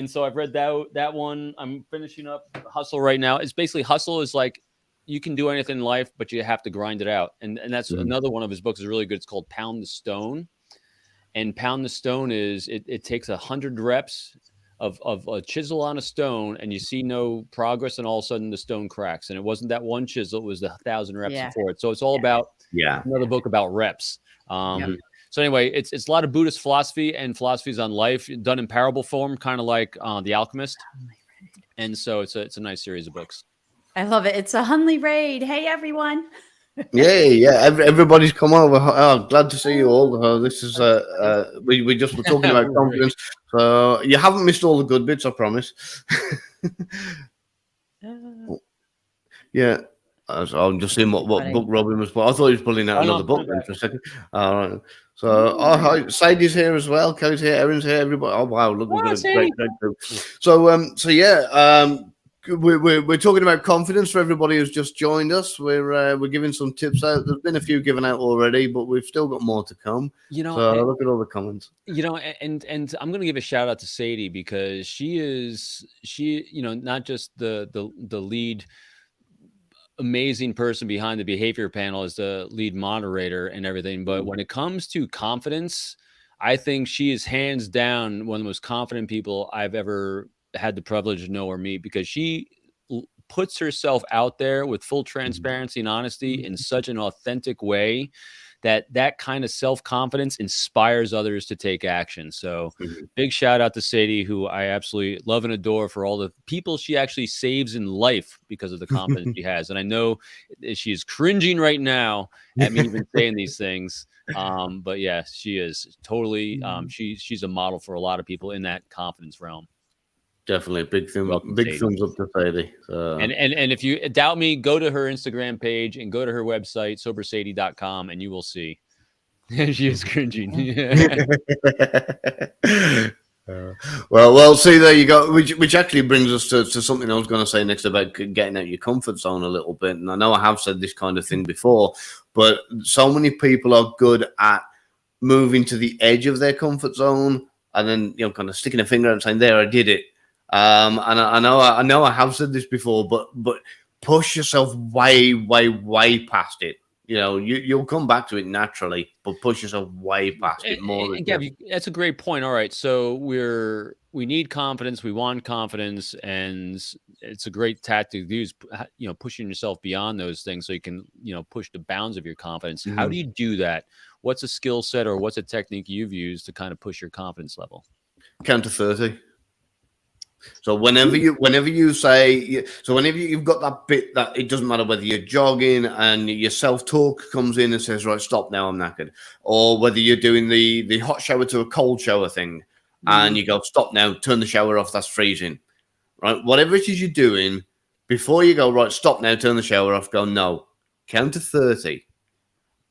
So I've read that one. I'm finishing up Hustle right now. It's basically Hustle is like, you can do anything in life, but you have to grind it out. And that's another one of his books is really good. It's called Pound the Stone. And Pound the Stone is, it takes 100 reps of a chisel on a stone, and you see no progress, and all of a sudden the stone cracks. And it wasn't that one chisel, it was the 1,000 reps before it. So it's all about another book about reps. So anyway, it's a lot of Buddhist philosophy and philosophies on life done in parable form, kind of like The Alchemist. And so it's a nice series of books. I love it. It's a Hunley raid. Hey, everyone. Everybody's come over. Oh, glad to see you all. This is we just were talking about confidence. So you haven't missed all the good bits, I promise. I'm just seeing what book Robin was. I thought he was pulling out another book then for a second. All right. So hi, Sadie's here as well. Kelly's here. Erin's here. Everybody. Oh wow, look, we've got a great group. So we're talking about confidence for everybody who's just joined us. We're giving some tips out. There's been a few given out already, but we've still got more to come. So look at all the comments. And I'm going to give a shout out to Sadie, because she not just the lead amazing person behind the behavior panel as the lead moderator and everything, but when it comes to confidence, I think she is hands down one of the most confident people I've ever had the privilege to know or meet, because she puts herself out there with full transparency and honesty in such an authentic way that kind of self-confidence inspires others to take action. So big shout out to Sadie, who I absolutely love and adore for all the people she actually saves in life because of the confidence she has. And I know she is cringing right now at me even saying these things. But yeah, she is totally, she's a model for a lot of people in that confidence realm. Definitely big thumbs up to Sadie. And if you doubt me, go to her Instagram page and go to her website, sobersadie.com, and you will see. She is cringing. Well, see, there you go. Which actually brings us to something I was going to say next about getting out your comfort zone a little bit. And I know I have said this kind of thing before, but so many people are good at moving to the edge of their comfort zone and then kind of sticking a finger out and saying, "There, I did it." And I know I have said this before, but push yourself way past it. You'll come back to it naturally, but push yourself way past it more. And Gav, that's a great point. All right, so we need confidence, we want confidence, and it's a great tactic to use. Pushing yourself beyond those things so you can push the bounds of your confidence. How do you do that? What's a skill set or what's a technique you've used to kind of push your confidence level? Count to 30. So whenever you say, so whenever you've got that bit that it doesn't matter whether you're jogging and your self-talk comes in and says, right, stop now, I'm knackered. Or whether you're doing the hot shower to a cold shower thing and you go, stop now, turn the shower off, that's freezing. Right? Whatever it is you're doing, before you go, right, stop now, turn the shower off, go, no, count to 30.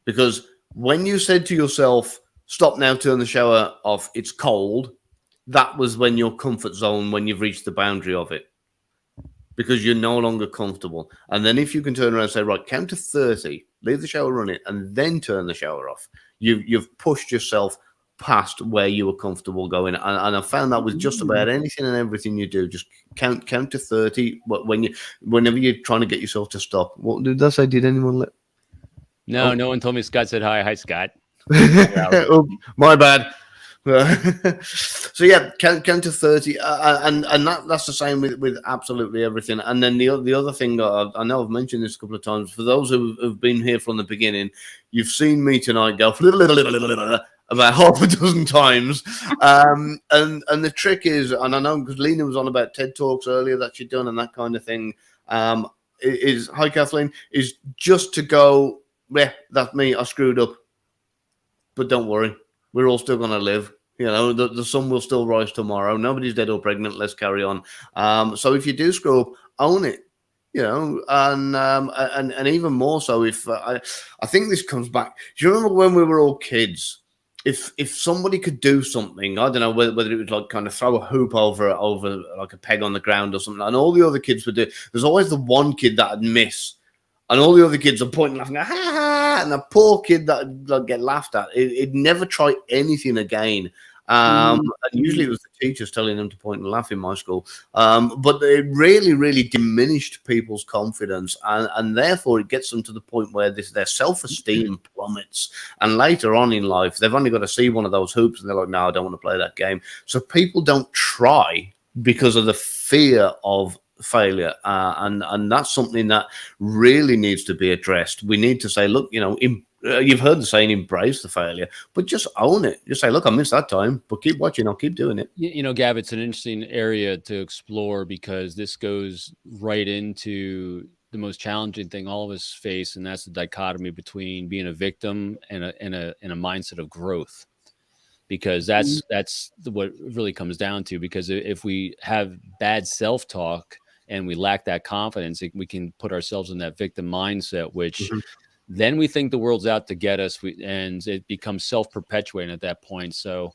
Because when you said to yourself, stop now, turn the shower off, it's cold, that was when your comfort zone, when you've reached the boundary of it, because you're no longer comfortable. And then if you can turn around and say, right, count to 30, leave the shower running, and then turn the shower off, you've pushed yourself past where you were comfortable going. And I found that with just about anything and everything you do, just count to 30. But whenever you're trying to get yourself to stop, what did I say? Did anyone let? No, no one told me. Scott said hi. Hi, Scott. Oh, my bad. So yeah, count to 30, and that's the same with absolutely everything. And then the other thing, I know I've mentioned this a couple of times. For those who've been here from the beginning, you've seen me tonight go about half a dozen times. And the trick is, and I know because Lena was on about TED Talks earlier that she'd done and that kind of thing. Is hi Kathleen, is just to go, yeah, that's me, I screwed up, but don't worry. We're all still going to live. The sun will still rise tomorrow. Nobody's dead or pregnant. Let's carry on. So if you do screw up, own it. And even more so if I think this comes back. Do you remember when we were all kids? If somebody could do something, I don't know whether it was like kind of throw a hoop over like a peg on the ground or something, and all the other kids would do. There's always the one kid that'd miss. And all the other kids are pointing, laughing, ha, ha, and the poor kid that would get laughed at, he'd never try anything again. And usually it was the teachers telling them to point and laugh in my school. But it really, really diminished people's confidence. And therefore, it gets them to the point where their self-esteem plummets. And later on in life, they've only got to see one of those hoops and they're like, no, I don't want to play that game. So people don't try because of the fear of failure, and that's something that really needs to be addressed. We need to say, look, you've heard the saying, embrace the failure, but just own it. Just say, look, I missed that time, but keep watching, I'll keep doing it. Gav, it's an interesting area to explore because this goes right into the most challenging thing all of us face, and that's the dichotomy between being a victim and a mindset of growth. Because that's what it really comes down to. Because if we have bad self-talk and we lack that confidence, we can put ourselves in that victim mindset, which then we think the world's out to get us, and it becomes self-perpetuating at that point. So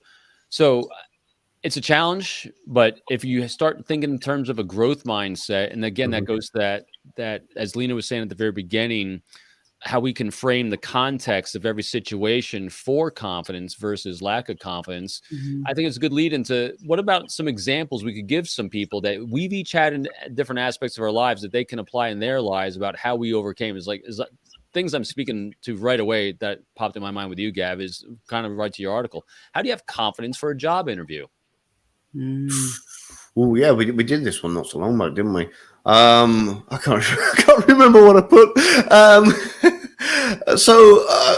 It's a challenge, but if you start thinking in terms of a growth mindset, and again, that goes to that as Lena was saying at the very beginning, how we can frame the context of every situation for confidence versus lack of confidence. I think it's a good lead into what about some examples we could give some people that we've each had in different aspects of our lives that they can apply in their lives about how we overcame. Is things I'm speaking to right away that popped in my mind with you, Gav, is kind of right to your article. How do you have confidence for a job interview? Oh yeah, we did this one not so long back, didn't we? I can't remember what I put.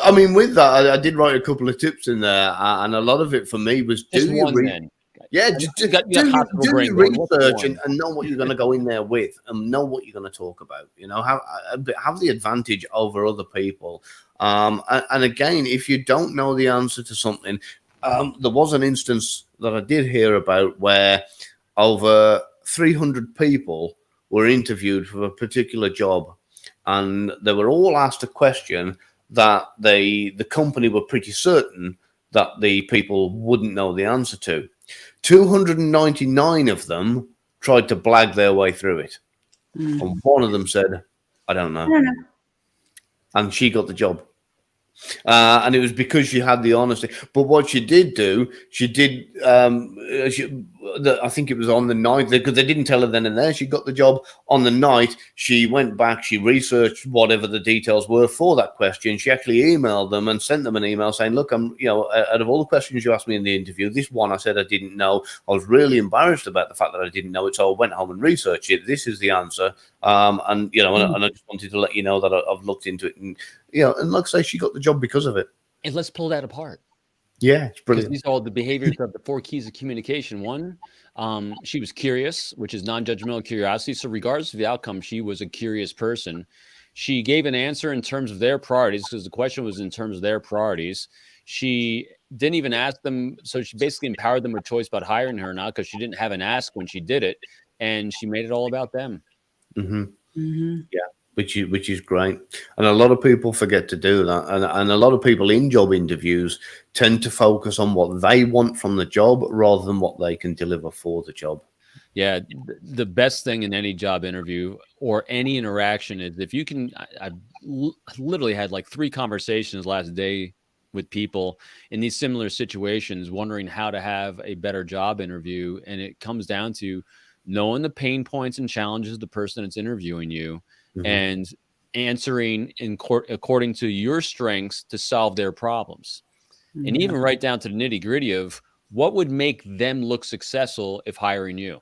I mean, with that, I did write a couple of tips in there, and a lot of it for me was Just one then. Yeah, just do your research and know what you're going to go in there with, and know what you're going to talk about. You know, have the advantage over other people. And again, if you don't know the answer to something, there was an instance that I did hear about where over 300 people were interviewed for a particular job, and they were all asked a question that the company were pretty certain that the people wouldn't know the answer to. 299 of them tried to blag their way through it. And one of them said, I don't know. And she got the job. And it was because she had the honesty. But what she did do, I think it was on the night, because they didn't tell her then and there, she got the job. On the night, she went back, she researched whatever the details were for that question. She actually emailed them and sent them an email saying, look, out of all the questions you asked me in the interview, this one I said I didn't know. I was really embarrassed about the fact that I didn't know it, so I went home and researched it. This is the answer. And I just wanted to let you know that I've looked into it. And, and like I say, she got the job because of it. And let's pull that apart. Yeah, it's brilliant. These are all the behaviors of the 4 keys of communication. One, she was curious, which is non-judgmental curiosity. So regardless of the outcome, she was a curious person. She gave an answer in terms of their priorities, because the question was in terms of their priorities. She didn't even ask them. So she basically empowered them with choice about hiring her or not, because she didn't have an ask when she did it. And she made it all about them. Yeah. Which is great. And a lot of people forget to do that. And a lot of people in job interviews tend to focus on what they want from the job rather than what they can deliver for the job. Yeah. The best thing in any job interview or any interaction is if you can, I've literally had like 3 conversations last day with people in these similar situations, wondering how to have a better job interview. And it comes down to knowing the pain points and challenges of the person that's interviewing you, and answering according to your strengths to solve their problems. And even right down to the nitty gritty of what would make them look successful if hiring you.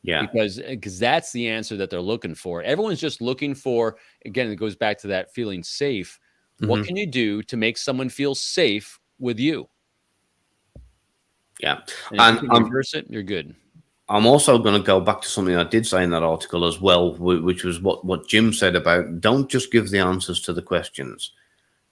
Yeah, because that's the answer that they're looking for. Everyone's just looking for, again, it goes back to that feeling safe. What can you do to make someone feel safe with you? Yeah. And if you can reverse it, you're good. I'm also going to go back to something I did say in that article as well, which was what Jim said about don't just give the answers to the questions.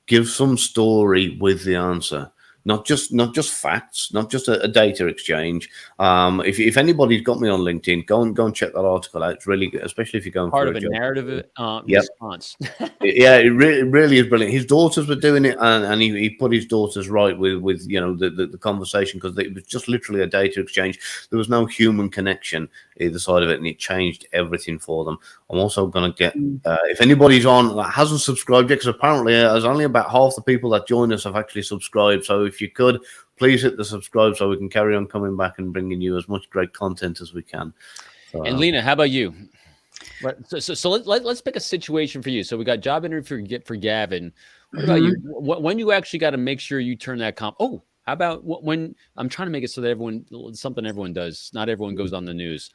Give some story with the answer. Not just facts, not just a data exchange. If anybody's got me on LinkedIn, go and check that article out. It's really good, especially if you're going part for of a narrative response. Yeah, it really is brilliant. His daughters were doing it, and he put his daughters right with the conversation, because it was just literally a data exchange. There was no human connection either side of it, and it changed everything for them. I'm also going to get if anybody's on that hasn't subscribed yet, because apparently there's only about half the people that join us have actually subscribed. So if you could, please hit the subscribe so we can carry on coming back and bringing you as much great content as we can. And Lena, how about you? So let's pick a situation for you. So we got job interview for Gavin. What about you? When you actually got to make sure you turn that how about when I'm trying to make it so that something everyone does. Not everyone goes on the news.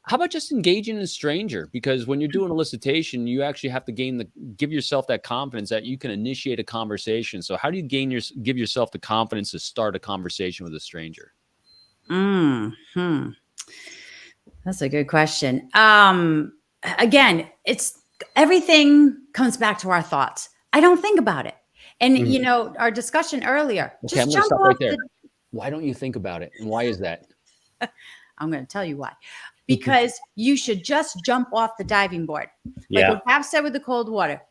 How about just engaging a stranger? Because when you're doing a elicitation, you actually have to give yourself that confidence that you can initiate a conversation. So how do you give yourself the confidence to start a conversation with a stranger? That's a good question. Again, everything comes back to our thoughts. I don't think about it. And our discussion earlier, okay, I'm going to stop right there. Why don't you think about it? And why is that? I'm going to tell you why. Because you should just jump off the diving board. Like we have said with the cold water.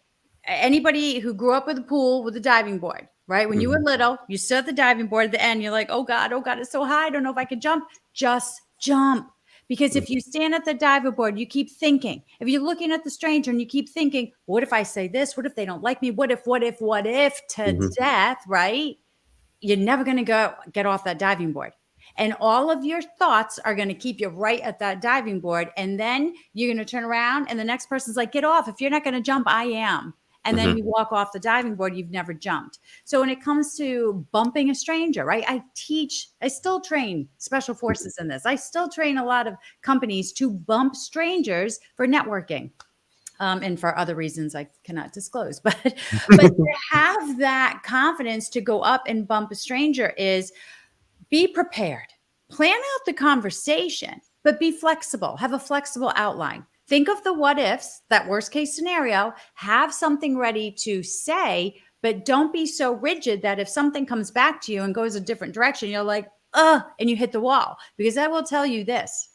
Anybody who grew up with a pool with a diving board, right? When you were little, you stood at the diving board at the end, you're like, oh God, it's so high. I don't know if I can jump. Just jump. Because if you stand at the diving board, you keep thinking. If you're looking at the stranger and you keep thinking, what if I say this? What if they don't like me? What if to death, right? You're never going to get off that diving board. And all of your thoughts are going to keep you right at that diving board. And then you're going to turn around and the next person's like, get off. If you're not going to jump, I am. And then you walk off the diving board, you've never jumped. So when it comes to bumping a stranger, right? I still train special forces in this. I still train a lot of companies to bump strangers for networking. And for other reasons I cannot disclose, but to have that confidence to go up and bump a stranger is be prepared, plan out the conversation, but be flexible, have a flexible outline. Think of the what ifs, that worst case scenario, have something ready to say, but don't be so rigid that if something comes back to you and goes a different direction, you're like, and you hit the wall. Because I will tell you this.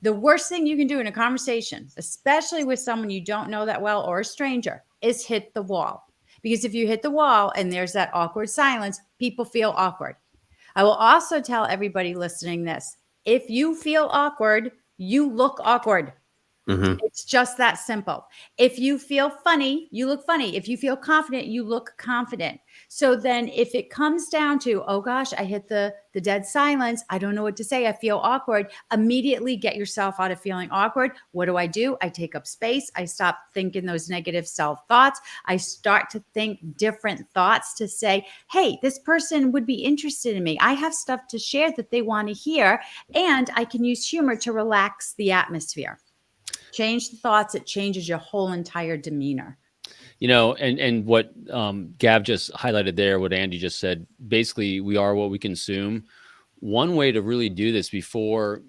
The worst thing you can do in a conversation, especially with someone you don't know that well or a stranger, is hit the wall. Because if you hit the wall and there's that awkward silence, people feel awkward. I will also tell everybody listening this. If you feel awkward, you look awkward. It's just that simple. If you feel funny, you look funny. If you feel confident, you look confident. So then if it comes down to, oh gosh, I hit the dead silence. I don't know what to say. I feel awkward. Immediately get yourself out of feeling awkward. What do? I take up space. I stop thinking those negative self-thoughts. I start to think different thoughts to say, hey, this person would be interested in me. I have stuff to share that they want to hear. And I can use humor to relax the atmosphere. Change the thoughts, it changes your whole entire demeanor. And what Gav just highlighted there, what Andy just said, basically we are what we consume. One way to really do this before,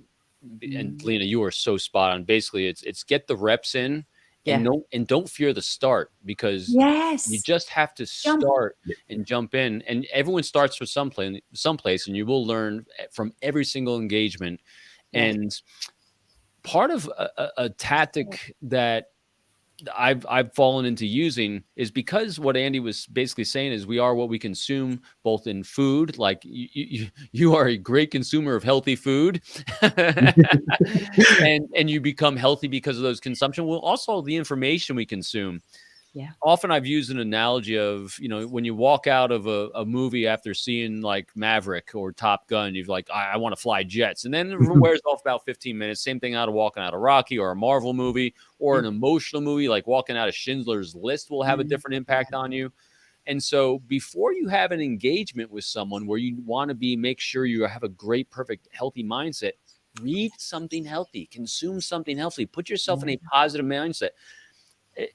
and Lena, you are so spot on. Basically, it's get the reps in and don't fear the start, because you just have to start and jump in. And everyone starts with someplace, and you will learn from every single engagement. And part of a tactic that I've fallen into using is because what Andy was basically saying is we are what we consume, both in food, like you are a great consumer of healthy food, and you become healthy because of those consumption. Well, also the information we consume. Yeah. Often I've used an analogy of, when you walk out of a movie after seeing like Maverick or Top Gun, you're like, I want to fly jets. And then it wears off about 15 minutes. Same thing walking out of Rocky or a Marvel movie or an emotional movie, like walking out of Schindler's List will have a different impact on you. And so before you have an engagement with someone where you want to make sure you have a great, perfect, healthy mindset, read something healthy, consume something healthy, put yourself in a positive mindset.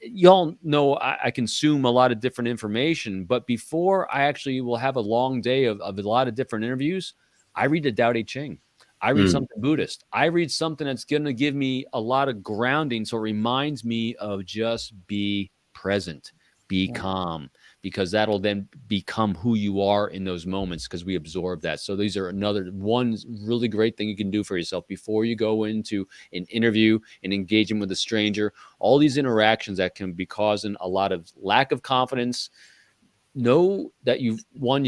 Y'all know I consume a lot of different information, but before I actually will have a long day of a lot of different interviews, I read the Tao Te Ching. I read something Buddhist. I read something that's going to give me a lot of grounding. So it reminds me of just be present, be calm, because that'll then become who you are in those moments, because we absorb that. So these are one really great thing you can do for yourself before you go into an interview and engaging with a stranger. All these interactions that can be causing a lot of lack of confidence. Know that you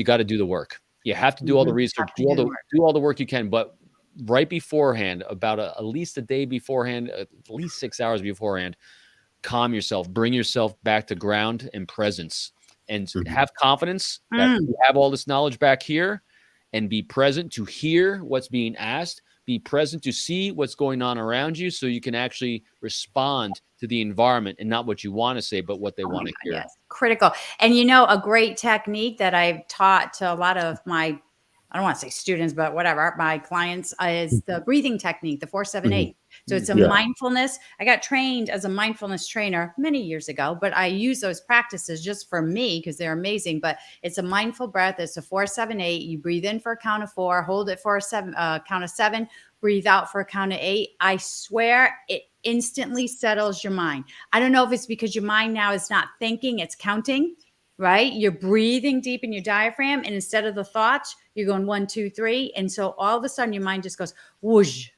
got to do the work. You have to do all the research, do all the work you can, but right beforehand, about at least a day beforehand, at least 6 hours beforehand, calm yourself, bring yourself back to ground and presence, and have confidence that you have all this knowledge back here, and be present to hear what's being asked, be present to see what's going on around you, so you can actually respond to the environment and not what you want to say, but what they want to hear. Yes, critical. And a great technique that I've taught to a lot of my, I don't want to say students, but whatever, my clients, is the breathing technique, the 4-7-8. So it's a mindfulness. I got trained as a mindfulness trainer many years ago, but I use those practices just for me because they're amazing. But it's a mindful breath. It's a 4-7-8. You breathe in for a count of 4, hold it for a count of 7, breathe out for a count of 8. I swear it instantly settles your mind. I don't know if it's because your mind now is not thinking, it's counting. Right? You're breathing deep in your diaphragm, and instead of the thoughts, you're going 1, 2, 3. And so all of a sudden your mind just goes whoosh.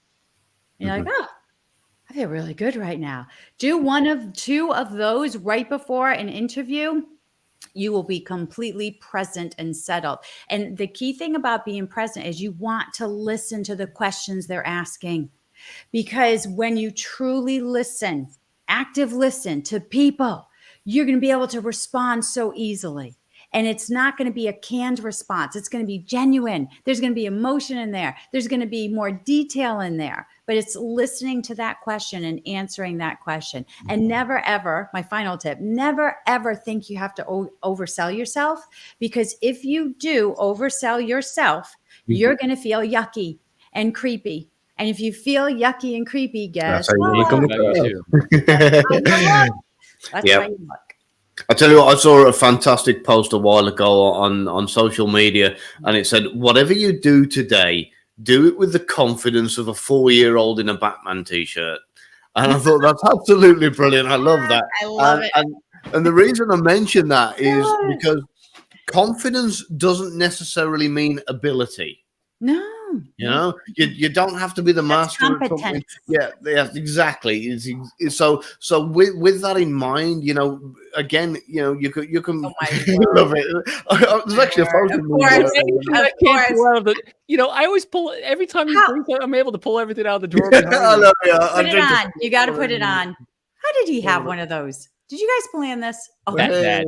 And you're like, oh, I feel really good right now. Do 1 of 2 of those right before an interview. you will be completely present and settled. And the key thing about being present is you want to listen to the questions they're asking. Because when you truly listen, active listen to people, you're going to be able to respond so easily. And it's not going to be a canned response. It's going to be genuine. There's going to be emotion in there. There's going to be more detail in there. But it's listening to that question and answering that question. And never, ever, my final tip, never, ever think you have to oversell yourself. Because if you do oversell yourself, you're going to feel yucky and creepy. And if you feel yucky and creepy, guess what? That's Yep. why you look. I tell you what, I saw a fantastic post a while ago on social media, and it said, "Whatever you do today, do it with the confidence of a 4-year-old in a Batman t-shirt." And I thought that's absolutely brilliant. I love that. I love it. And the reason I mention that is because confidence doesn't necessarily mean ability. No. You know, you don't have to be the master of something. Yeah, exactly. So with that in mind, you know, again, you know, you can Oh love it. There's actually a photo. You know, I always pull every time you bring something, I'm able to pull everything out of the drawer. I love it. Put it on. You got to put it on. How did he have one of those? Did you guys plan this? Oh, bad.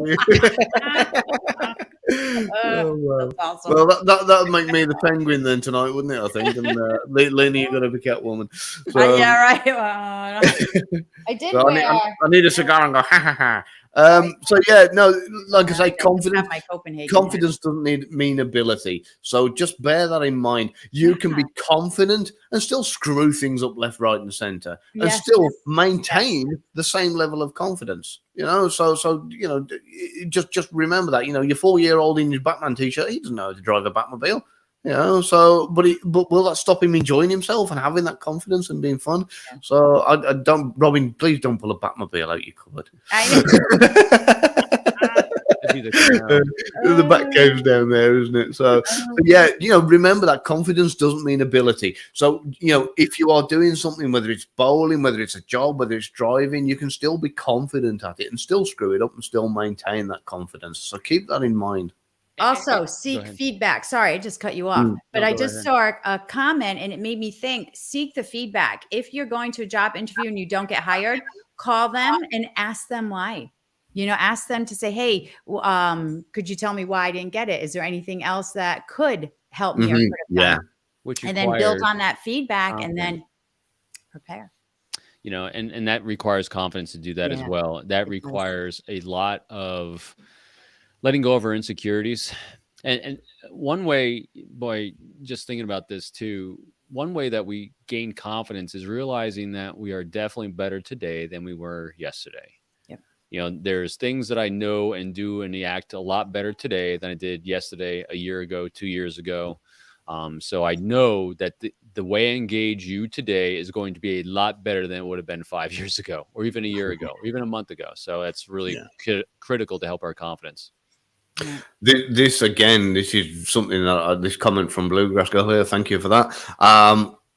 Well, that's awesome. Well, that would make me the penguin then tonight, wouldn't it? I think. And Lena, you're gonna be Catwoman. So, yeah, right. Well, I did so wear. I need a cigar and go ha ha ha. So yeah, no, like I say, confidence. Confidence doesn't mean ability. So just bear that in mind. You can be confident and still screw things up left, right, and center, and still maintain the same level of confidence. You know, so you know, just remember that. You know, your 4-year-old in his Batman t-shirt, he doesn't know how to drive a Batmobile. You know, so but will that stop him enjoying himself and having that confidence and being fun? Yeah. So I don't, Robin, please don't pull a Batmobile out your cupboard. The back cave's down there, isn't it? So yeah, you know, remember that confidence doesn't mean ability. So, you know, if you are doing something, whether it's bowling, whether it's a job, whether it's driving, you can still be confident at it and still screw it up and still maintain that confidence. So keep that in mind. Also, seek feedback. Sorry, I just cut you off. But I just saw a comment and it made me think, seek the feedback. If you're going to a job interview and you don't get hired, call them and ask them why. You know, ask them to say, hey, could you tell me why I didn't get it? Is there anything else that could help me? Yeah. And then build on that feedback and then prepare. You know, and that requires confidence to do that as well. That requires a lot of letting go of our insecurities. And one way, boy, just thinking about this too, one way that we gain confidence is realizing that we are definitely better today than we were yesterday. Yep. You know, there's things that I know and do and act a lot better today than I did yesterday, a year ago, 2 years ago. So I know that the way I engage you today is going to be a lot better than it would have been 5 years ago, or even a year ago, or even a month ago. So that's really critical to help our confidence. This is something that this comment from Bluegrass Girl here. Thank you for that.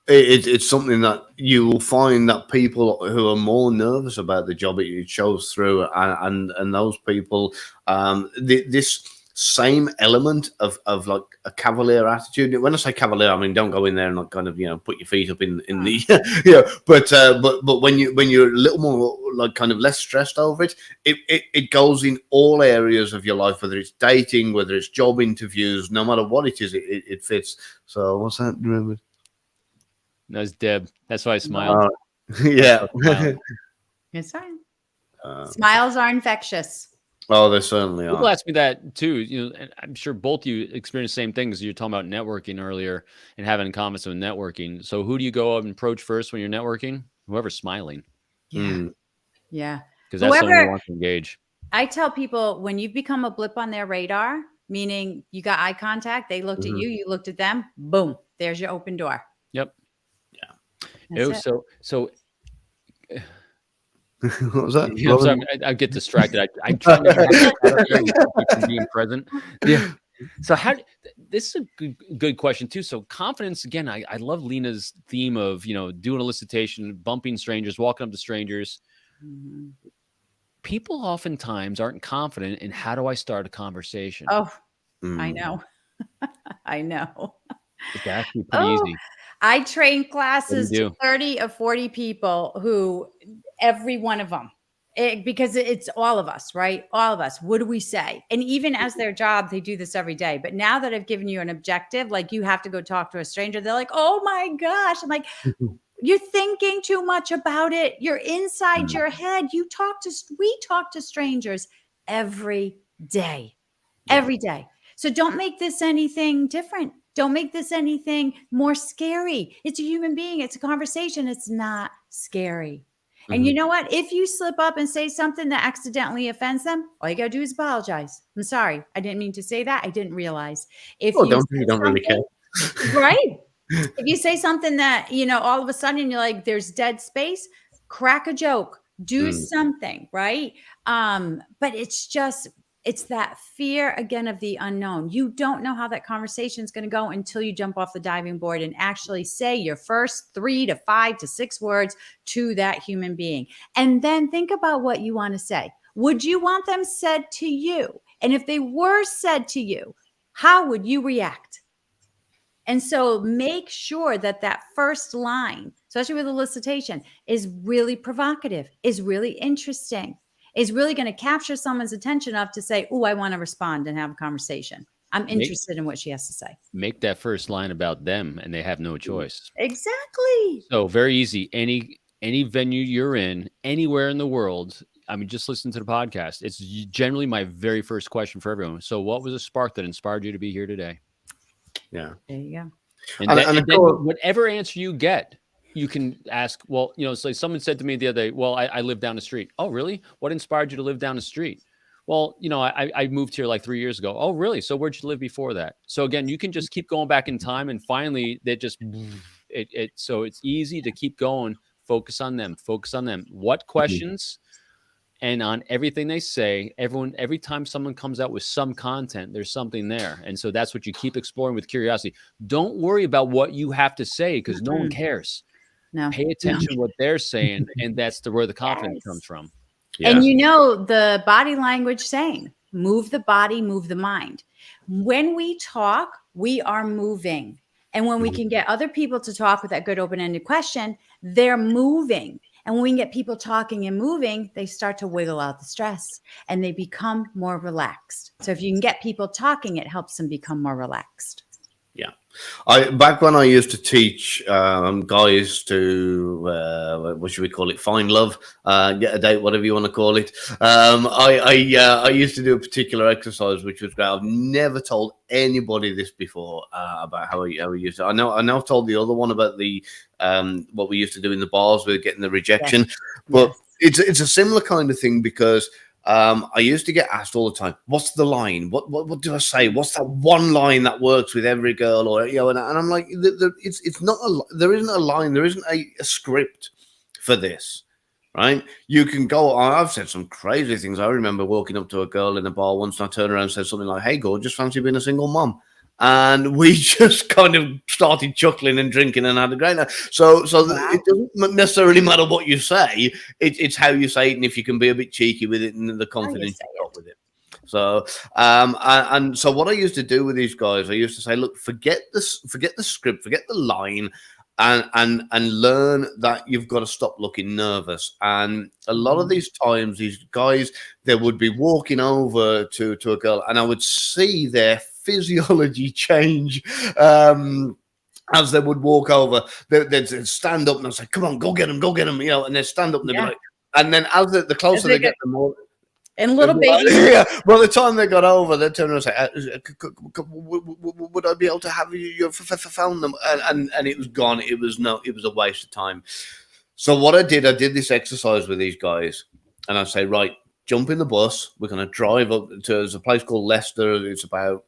It's something that you will find that people who are more nervous about the job, it shows through, and those people, this same element of like a cavalier attitude. When I say cavalier, I mean don't go in there and like kind of, you know, put your feet up in the but when you're a little more like kind of less stressed over it, it goes in all areas of your life, whether it's dating, whether it's job interviews, no matter what it is, it fits. So what's that? Remember? That's Deb. That's why I smiled. Yeah. It's fine. Smiles are infectious. Oh, they certainly are. People ask me that too. You know, and I'm sure both of you experience the same things. You're talking about networking earlier and having comments on networking. So who do you go up and approach first when you're networking? Whoever's smiling. Yeah. Because that's someone who wants to engage. I tell people when you've become a blip on their radar, meaning you got eye contact, they looked at you, you looked at them, boom, there's your open door. Yep. Yeah. So what was that? You know, so I get distracted. I'm trying to being present. Yeah. So this is a good question too. So confidence, again, I love Lena's theme of, you know, doing a elicitation, bumping strangers, walking up to strangers. people oftentimes aren't confident in how do I start a conversation. Oh, I Mm. know. I know. It's actually pretty Oh, easy. I train What do classes to you do? 30 or 40 people who every one of them, because it's all of us, right? All of us. What do we say? And even as their job, they do this every day. But now that I've given you an objective, like you have to go talk to a stranger, they're like, oh my gosh. I'm like, you're thinking too much about it. You're inside Mm. your head. We talk to strangers every day, Yeah. every day. So don't make this anything different. Don't make this anything more scary. It's a human being. It's a conversation. It's not scary. And you know what? If you slip up and say something that accidentally offends them, all you got to do is apologize. I'm sorry. I didn't mean to say that. I didn't realize. If Oh, you you say don't really care. something, right? If you say something that, all of a sudden you're like, there's dead space, crack a joke, do Mm. something, right? But it's that fear again of the unknown. You don't know how that conversation is going to go until you jump off the diving board and actually say your first 3 to 5 to 6 words to that human being. And then think about what you want to say. Would you want them said to you? And if they were said to you, how would you react? And so make sure that that first line, especially with elicitation, is really provocative, is really interesting, is really going to capture someone's attention enough to say, oh, I want to respond and have a conversation. I'm interested in what she has to say. Make that first line about them, and they have no choice. Exactly. So very easy. Any venue you're in, anywhere in the world. I mean, just listen to the podcast. It's generally my very first question for everyone. So, what was a spark that inspired you to be here today? Yeah. There you go. And then whatever answer you get, you can ask, well, it's like someone said to me the other day, well, I live down the street. Oh, really? What inspired you to live down the street? Well, I moved here like 3 years ago. Oh, really? So where'd you live before that? So again, you can just keep going back in time, and finally they just so it's easy to keep going. Focus on them. Focus on them. What questions? And on everything they say, every time someone comes out with some content, there's something there. And so that's what you keep exploring with curiosity. Don't worry about what you have to say, because no one cares. No. Pay attention to what they're saying, and that's where the confidence Yes. comes from. Yeah. And the body language saying, move the body, move the mind. When we talk, we are moving. And when we can get other people to talk with that good open-ended question, they're moving. And when we can get people talking and moving, they start to wiggle out the stress and they become more relaxed. So if you can get people talking, it helps them become more relaxed. Yeah. Back when I used to teach guys to what should we call it? Find love, get a date, whatever you want to call it. I used to do a particular exercise which was great. I've never told anybody this before about how we used it. I know I've told the other one about the what we used to do in the bars with getting the rejection, but it's a similar kind of thing because. I used to get asked all the time, what's the line? What do I say? What's that one line that works with every girl? Or, and I'm like, it's not, there isn't a line. There isn't a script for this, right? You can go, I've said some crazy things. I remember walking up to a girl in a bar once and I turned around and said something like, hey, gorgeous, fancy being a single mom. And we just kind of started chuckling and drinking and had a great night. So it doesn't necessarily matter what you say. It's how you say it, and if you can be a bit cheeky with it and the confidence you've got with it. So and so what I used to do with these guys, I used to say, look, forget the script, forget the line, and learn that you've got to stop looking nervous. And a lot of these times, these guys, they would be walking over to a girl, and I would see their physiology change as they would walk over. They'd stand up and I'd say, come on, go get him, and they'd stand up and they'd be like, and then as the closer they get, the more. And little babies. Yeah. By the time they got over, they'd turn around and say, would I be able to have you found them? And it was gone. It was a waste of time. So what I did this exercise with these guys, and I say, right, jump in the bus. We're going to drive up to there's a place called Leicester. It's about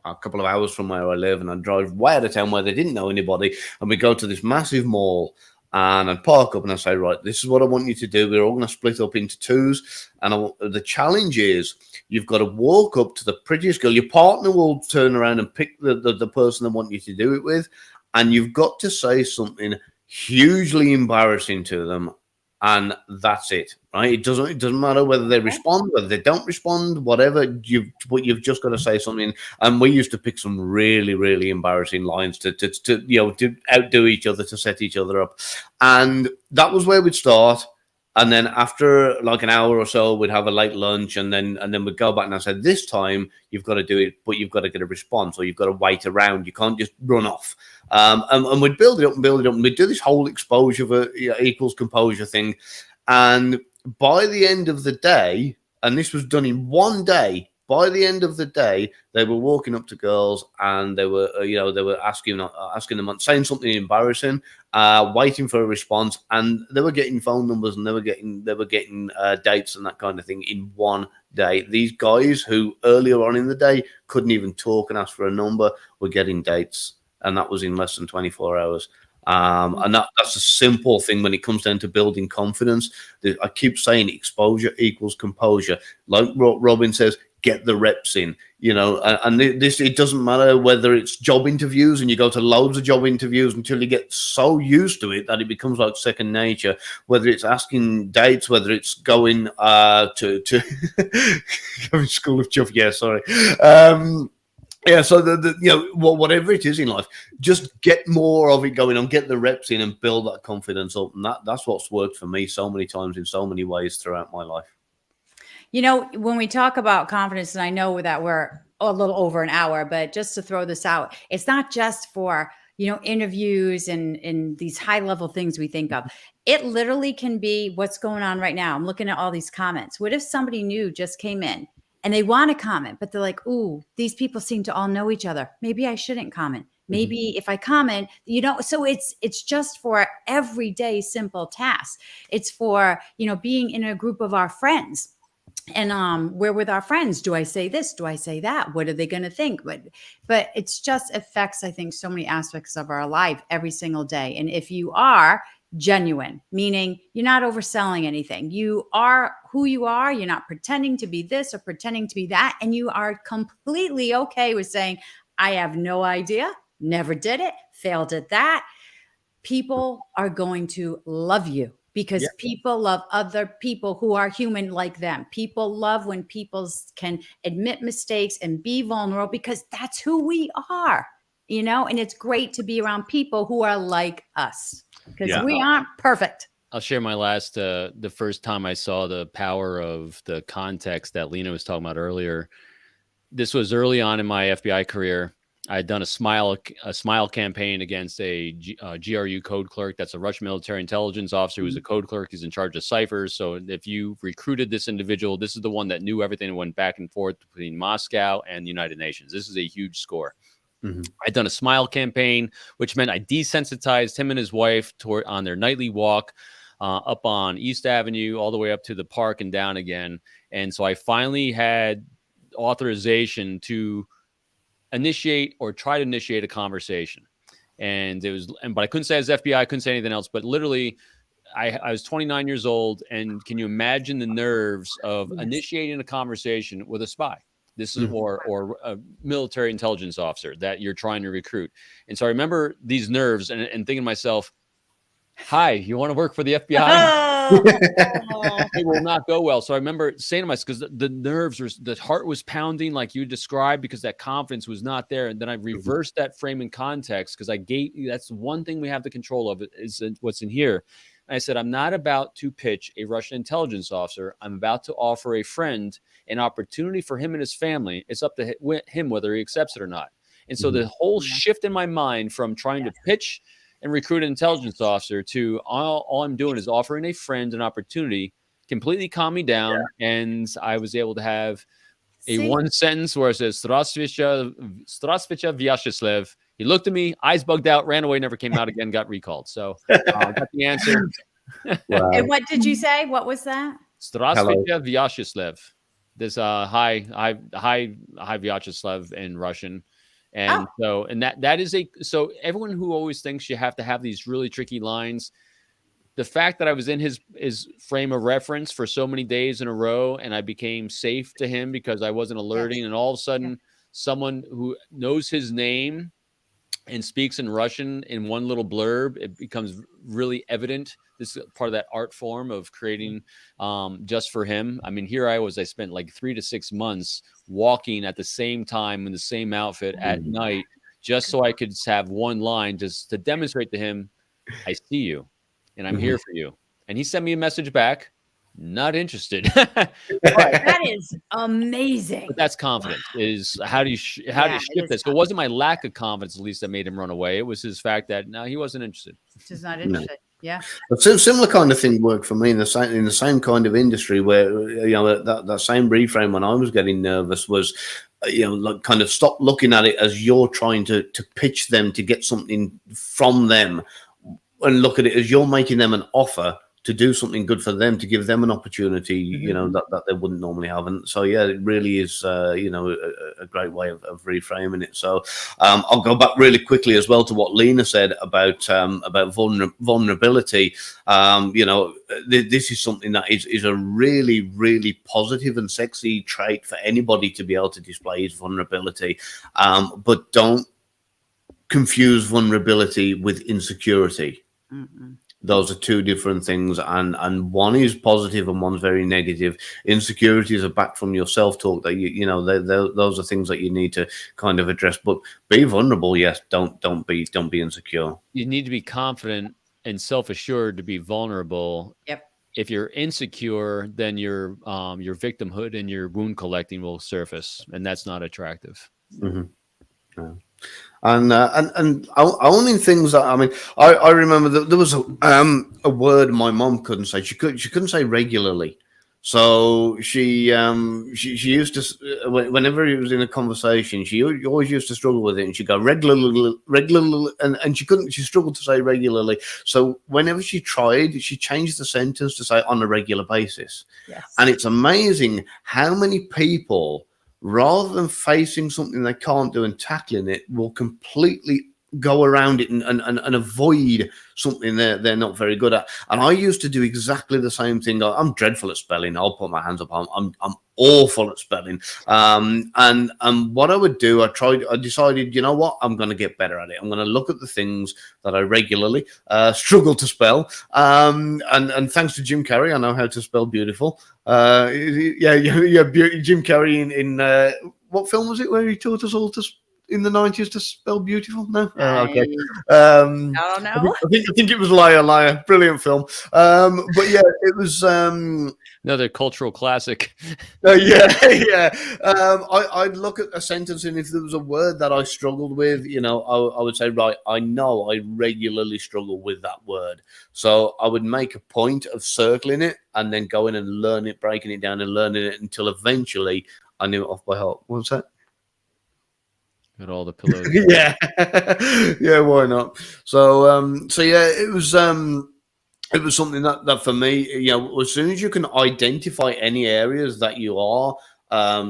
a couple of hours from where I live, and I drive way out of town where they didn't know anybody. And we go to this massive mall, and I park up and I say, right, this is what I want you to do. We're all going to split up into twos. And the challenge is you've got to walk up to the prettiest girl. Your partner will turn around and pick the person they want you to do it with. And you've got to say something hugely embarrassing to them and that's it, right? It doesn't matter whether they respond, whether they don't respond, whatever. You've just got to say something. And we used to pick some really, really embarrassing lines to to outdo each other, to set each other up, and that was where we'd start. And then after like an hour or so, we'd have a late lunch, and then we'd go back and I said, this time you've got to do it, but you've got to get a response, or you've got to wait around. You can't just run off. And we'd build it up and build it up, and we'd do this whole exposure equals composure thing. And by the end of the day, and this was done in one day, by the end of the day, they were walking up to girls and they were, they were asking them, saying something embarrassing, waiting for a response, and they were getting phone numbers and they were getting dates and that kind of thing in one day. These guys who earlier on in the day couldn't even talk and ask for a number were getting dates, and that was in less than 24 hours. And that's a simple thing when it comes down to building confidence. I keep saying exposure equals composure. Like Robin says, get the reps in, and this, it doesn't matter whether it's job interviews and you go to loads of job interviews until you get so used to it that it becomes like second nature, whether it's asking dates, whether it's going to going school of chuff. Yeah, sorry. Yeah, so whatever it is in life, just get more of it going on, get the reps in and build that confidence up. And that's what's worked for me so many times in so many ways throughout my life. When we talk about confidence, and I know that we're a little over an hour, but just to throw this out, it's not just for, interviews and these high level things we think of. It literally can be what's going on right now. I'm looking at all these comments. What if somebody new just came in and they want to comment, but they're like, ooh, these people seem to all know each other. Maybe I shouldn't comment. Maybe if I comment, so it's just for everyday simple tasks. It's for, being in a group of our friends. And we're with our friends. Do I say this? Do I say that? What are they going to think? But it's just affects, I think, so many aspects of our life every single day. And if you are genuine, meaning you're not overselling anything, you are who you are, you're not pretending to be this or pretending to be that, and you are completely okay with saying, I have no idea, never did it, failed at that, people are going to love you. Because people love other people who are human like them. People love when people can admit mistakes and be vulnerable, because that's who we are, and it's great to be around people who are like us, because we aren't perfect. I'll share my last, the first time I saw the power of the context that Lena was talking about earlier. This was early on in my FBI career. I had done a smile campaign against a GRU code clerk. That's a Russian military intelligence officer who's a code clerk. He's in charge of ciphers. So if you recruited this individual, this is the one that knew everything that went back and forth between Moscow and the United Nations. This is a huge score. I'd done a smile campaign, which meant I desensitized him and his wife on their nightly walk up on East Avenue, all the way up to the park and down again. And so I finally had authorization to initiate or try to initiate a conversation. And but I couldn't say as FBI, I couldn't say anything else, but literally I was 29 years old. And can you imagine the nerves of initiating a conversation with a spy? This is, or a military intelligence officer that you're trying to recruit. And so I remember these nerves and thinking to myself, hi, you want to work for the FBI? It will not go well. So I remember saying to myself, because the nerves the heart was pounding like you described, because that confidence was not there. And then I reversed that frame and context, because that's one thing we have the control of, is what's in here. And I said, I'm not about to pitch a Russian intelligence officer. I'm about to offer a friend an opportunity for him and his family. It's up to him whether he accepts it or not. And so the whole shift in my mind from trying to pitch and recruit an intelligence officer to all I'm doing is offering a friend an opportunity, completely calmed me down. And I was able to have one sentence where it says, Здравствуйте, Vyasheslev. He looked at me, eyes bugged out, ran away, never came out again, got recalled. So got the answer. Wow. And what did you say? What was that? Здравствуйте, Vyasheslev. This hi Vyasheslev in Russian. And that is so everyone who always thinks you have to have these really tricky lines, the fact that I was in his frame of reference for so many days in a row, and I became safe to him because I wasn't alerting, and all of a sudden someone who knows his name and speaks in Russian in one little blurb, it becomes really evident. This is part of that art form of creating just for him. I mean, here I spent like 3 to 6 months walking at the same time in the same outfit at night, just so I could have one line just to demonstrate to him, I see you and I'm here for you. And he sent me a message back, not interested. That is amazing. But that's confidence. Is how do you shift this? So it wasn't my lack of confidence, at least, that made him run away. It was his fact that no, he wasn't interested. Just not interested. Yeah. But similar kind of thing worked for me in the same kind of industry where that same reframe when I was getting nervous was like kind of stop looking at it as you're trying to pitch them to get something from them, and look at it as you're making them an offer to do something good for them, to give them an opportunity, that they wouldn't normally have. And so, yeah, it really is, a great way of reframing it. So I'll go back really quickly as well to what Lena said about vulnerability. This is something that is a really, really positive and sexy trait for anybody to be able to display is vulnerability. But don't confuse vulnerability with insecurity. Mm-mm. Those are two different things, and one is positive and one's very negative. Insecurities are back from your self-talk that those are things that you need to kind of address. But be vulnerable, yes. Don't be insecure. You need to be confident and self-assured to be vulnerable. Yep. If you're insecure, then your victimhood and your wound collecting will surface, and that's not attractive. Mm-hmm. Yeah. And owning things that, I mean, I remember that there was a word my mom couldn't say. She couldn't say regularly. So she used to, whenever it was in a conversation, she always used to struggle with it, and she'd go regularly, and she struggled to say regularly. So whenever she tried, she changed the sentence to say on a regular basis. Yes. And it's amazing how many people, rather than facing something they can't do and tackling it, will completely go around it and avoid something they're not very good at. And I used to do exactly the same thing. I'm dreadful at spelling. I'll put my hands up. I'm awful at spelling. And what I would do, I decided, you know what, I'm going to get better at it. I'm going to look at the things that I regularly struggle to spell. And thanks to Jim Carrey, I know how to spell beautiful. Jim Carrey in what film was it where he taught us all to in the 90s to spell beautiful? No? Okay. I don't know. I think it was Liar. Brilliant film. But yeah, it was another cultural classic. Yeah. I'd look at a sentence, and if there was a word that I struggled with, I would say, right, I know I regularly struggle with that word. So I would make a point of circling it and then going and learn it, breaking it down and learning it until eventually I knew it off by heart. What was that? Got all the pillows. Yeah, why not? So yeah, it was something that for me, as soon as you can identify any areas that you are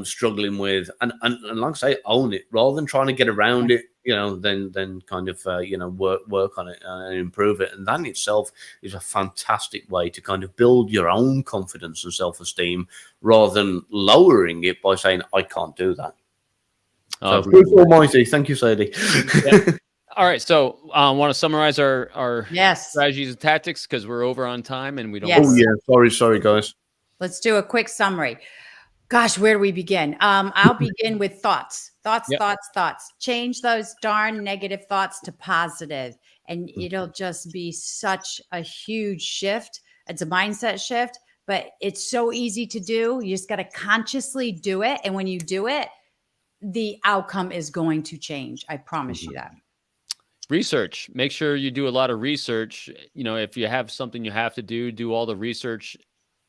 struggling with, and like I say, own it rather than trying to get around it, then kind of work on it and improve it. And that in itself is a fantastic way to kind of build your own confidence and self-esteem rather than lowering it by saying, I can't do that. Almighty. Thank you, Sadie. Yeah. All right. So I want to summarize our strategies and tactics because we're over on time and we don't. Yes. Oh, yeah. Sorry, guys. Let's do a quick summary. Gosh, where do we begin? I'll begin with thoughts. Thoughts. Change those darn negative thoughts to positive, and it'll just be such a huge shift. It's a mindset shift, but it's so easy to do. You just got to consciously do it. And when you do it, the outcome is going to change. I promise you that. Research. Make sure you do a lot of research. If you have something you have to do all the research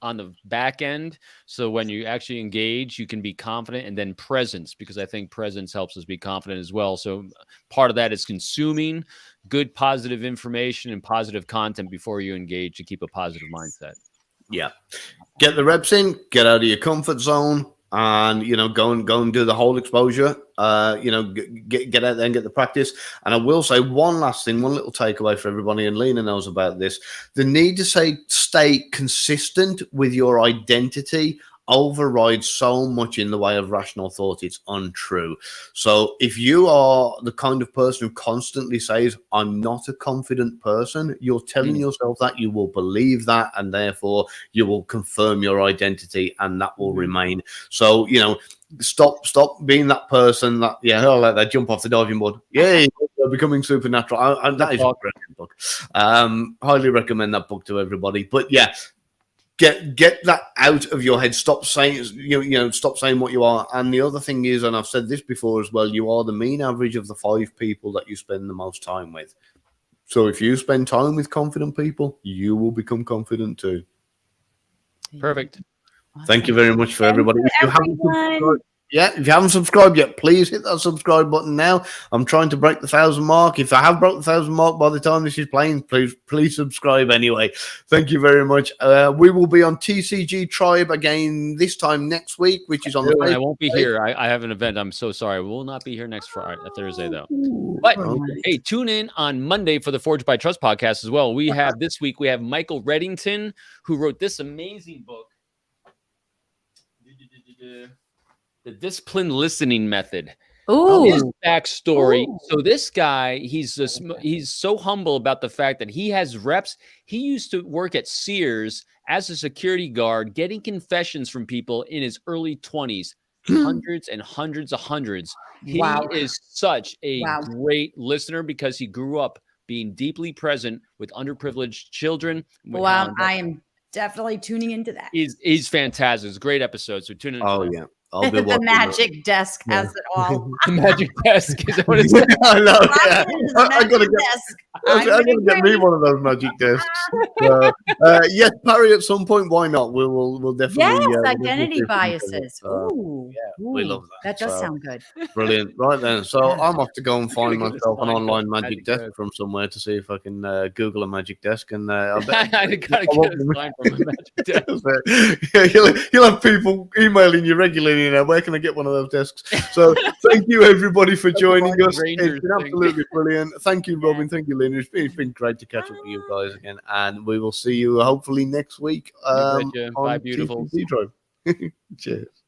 on the back end. So when you actually engage, you can be confident, and then presence, because I think presence helps us be confident as well. So part of that is consuming good, positive information and positive content before you engage to keep a positive mindset. Yeah. Get the reps in, get out of your comfort zone. And go and do the whole exposure. Get out there and get the practice. And I will say one last thing, one little takeaway for everybody, and Lena knows about this: the need to stay consistent with your identity overrides so much in the way of rational thought. It's untrue. So if you are the kind of person who constantly says, I'm not a confident person, you're telling yourself that, you will believe that, and therefore you will confirm your identity, and that will remain. So, stop being that person that, like that jump off the diving board. Yeah, becoming supernatural. That is a brilliant book. Highly recommend that book to everybody. But yeah, get that out of your head. Stop saying stop saying what you are. And the other thing is, and I've said this before as well, you are the mean average of the 5 people that you spend the most time with. So if you spend time with confident people, you will become confident too. Perfect. Awesome. Thank you very much for everybody. If you haven't subscribed yet, please hit that subscribe button now. I'm trying to break the 1,000 mark. If I have broke the 1,000 mark by the time this is playing, please subscribe anyway. Thank you very much. We will be on TCG Tribe again this time next week, which is on the I won't be here. I have an event. I'm so sorry. We will not be here next Thursday, though. But hey, tune in on Monday for the Forged by Trust podcast as well. This week we have Michael Reddington, who wrote this amazing book, The Disciplined Listening Method. His backstory. So this guy, he's so humble about the fact that he has reps. He used to work at Sears as a security guard, getting confessions from people in his early 20s, hundreds and hundreds. He is such a great listener because he grew up being deeply present with underprivileged children. Wow, I am definitely tuning into that. He's fantastic. It's a great episode. So tune in. Yeah. I'll be the magic desk has it all. The magic desk is what it's I know. Yeah. I gotta get me one of those magic desks. Yes, Parry. At some point, why not? We'll definitely. Yes, identity biases. We love that. That does sound good. Brilliant. Right then. So I'm off to go and find myself an online magic desk from somewhere to see if I can Google a magic desk, and I gotta get a line from a magic desk. You'll have people emailing you regularly. Where can I get one of those desks? So thank you everybody for joining us. It's been absolutely brilliant. Thank you, Robin. Thank you, Lena. It's been great to catch up with you guys again, and we will see you hopefully next week. Bye, beautiful. Cheers.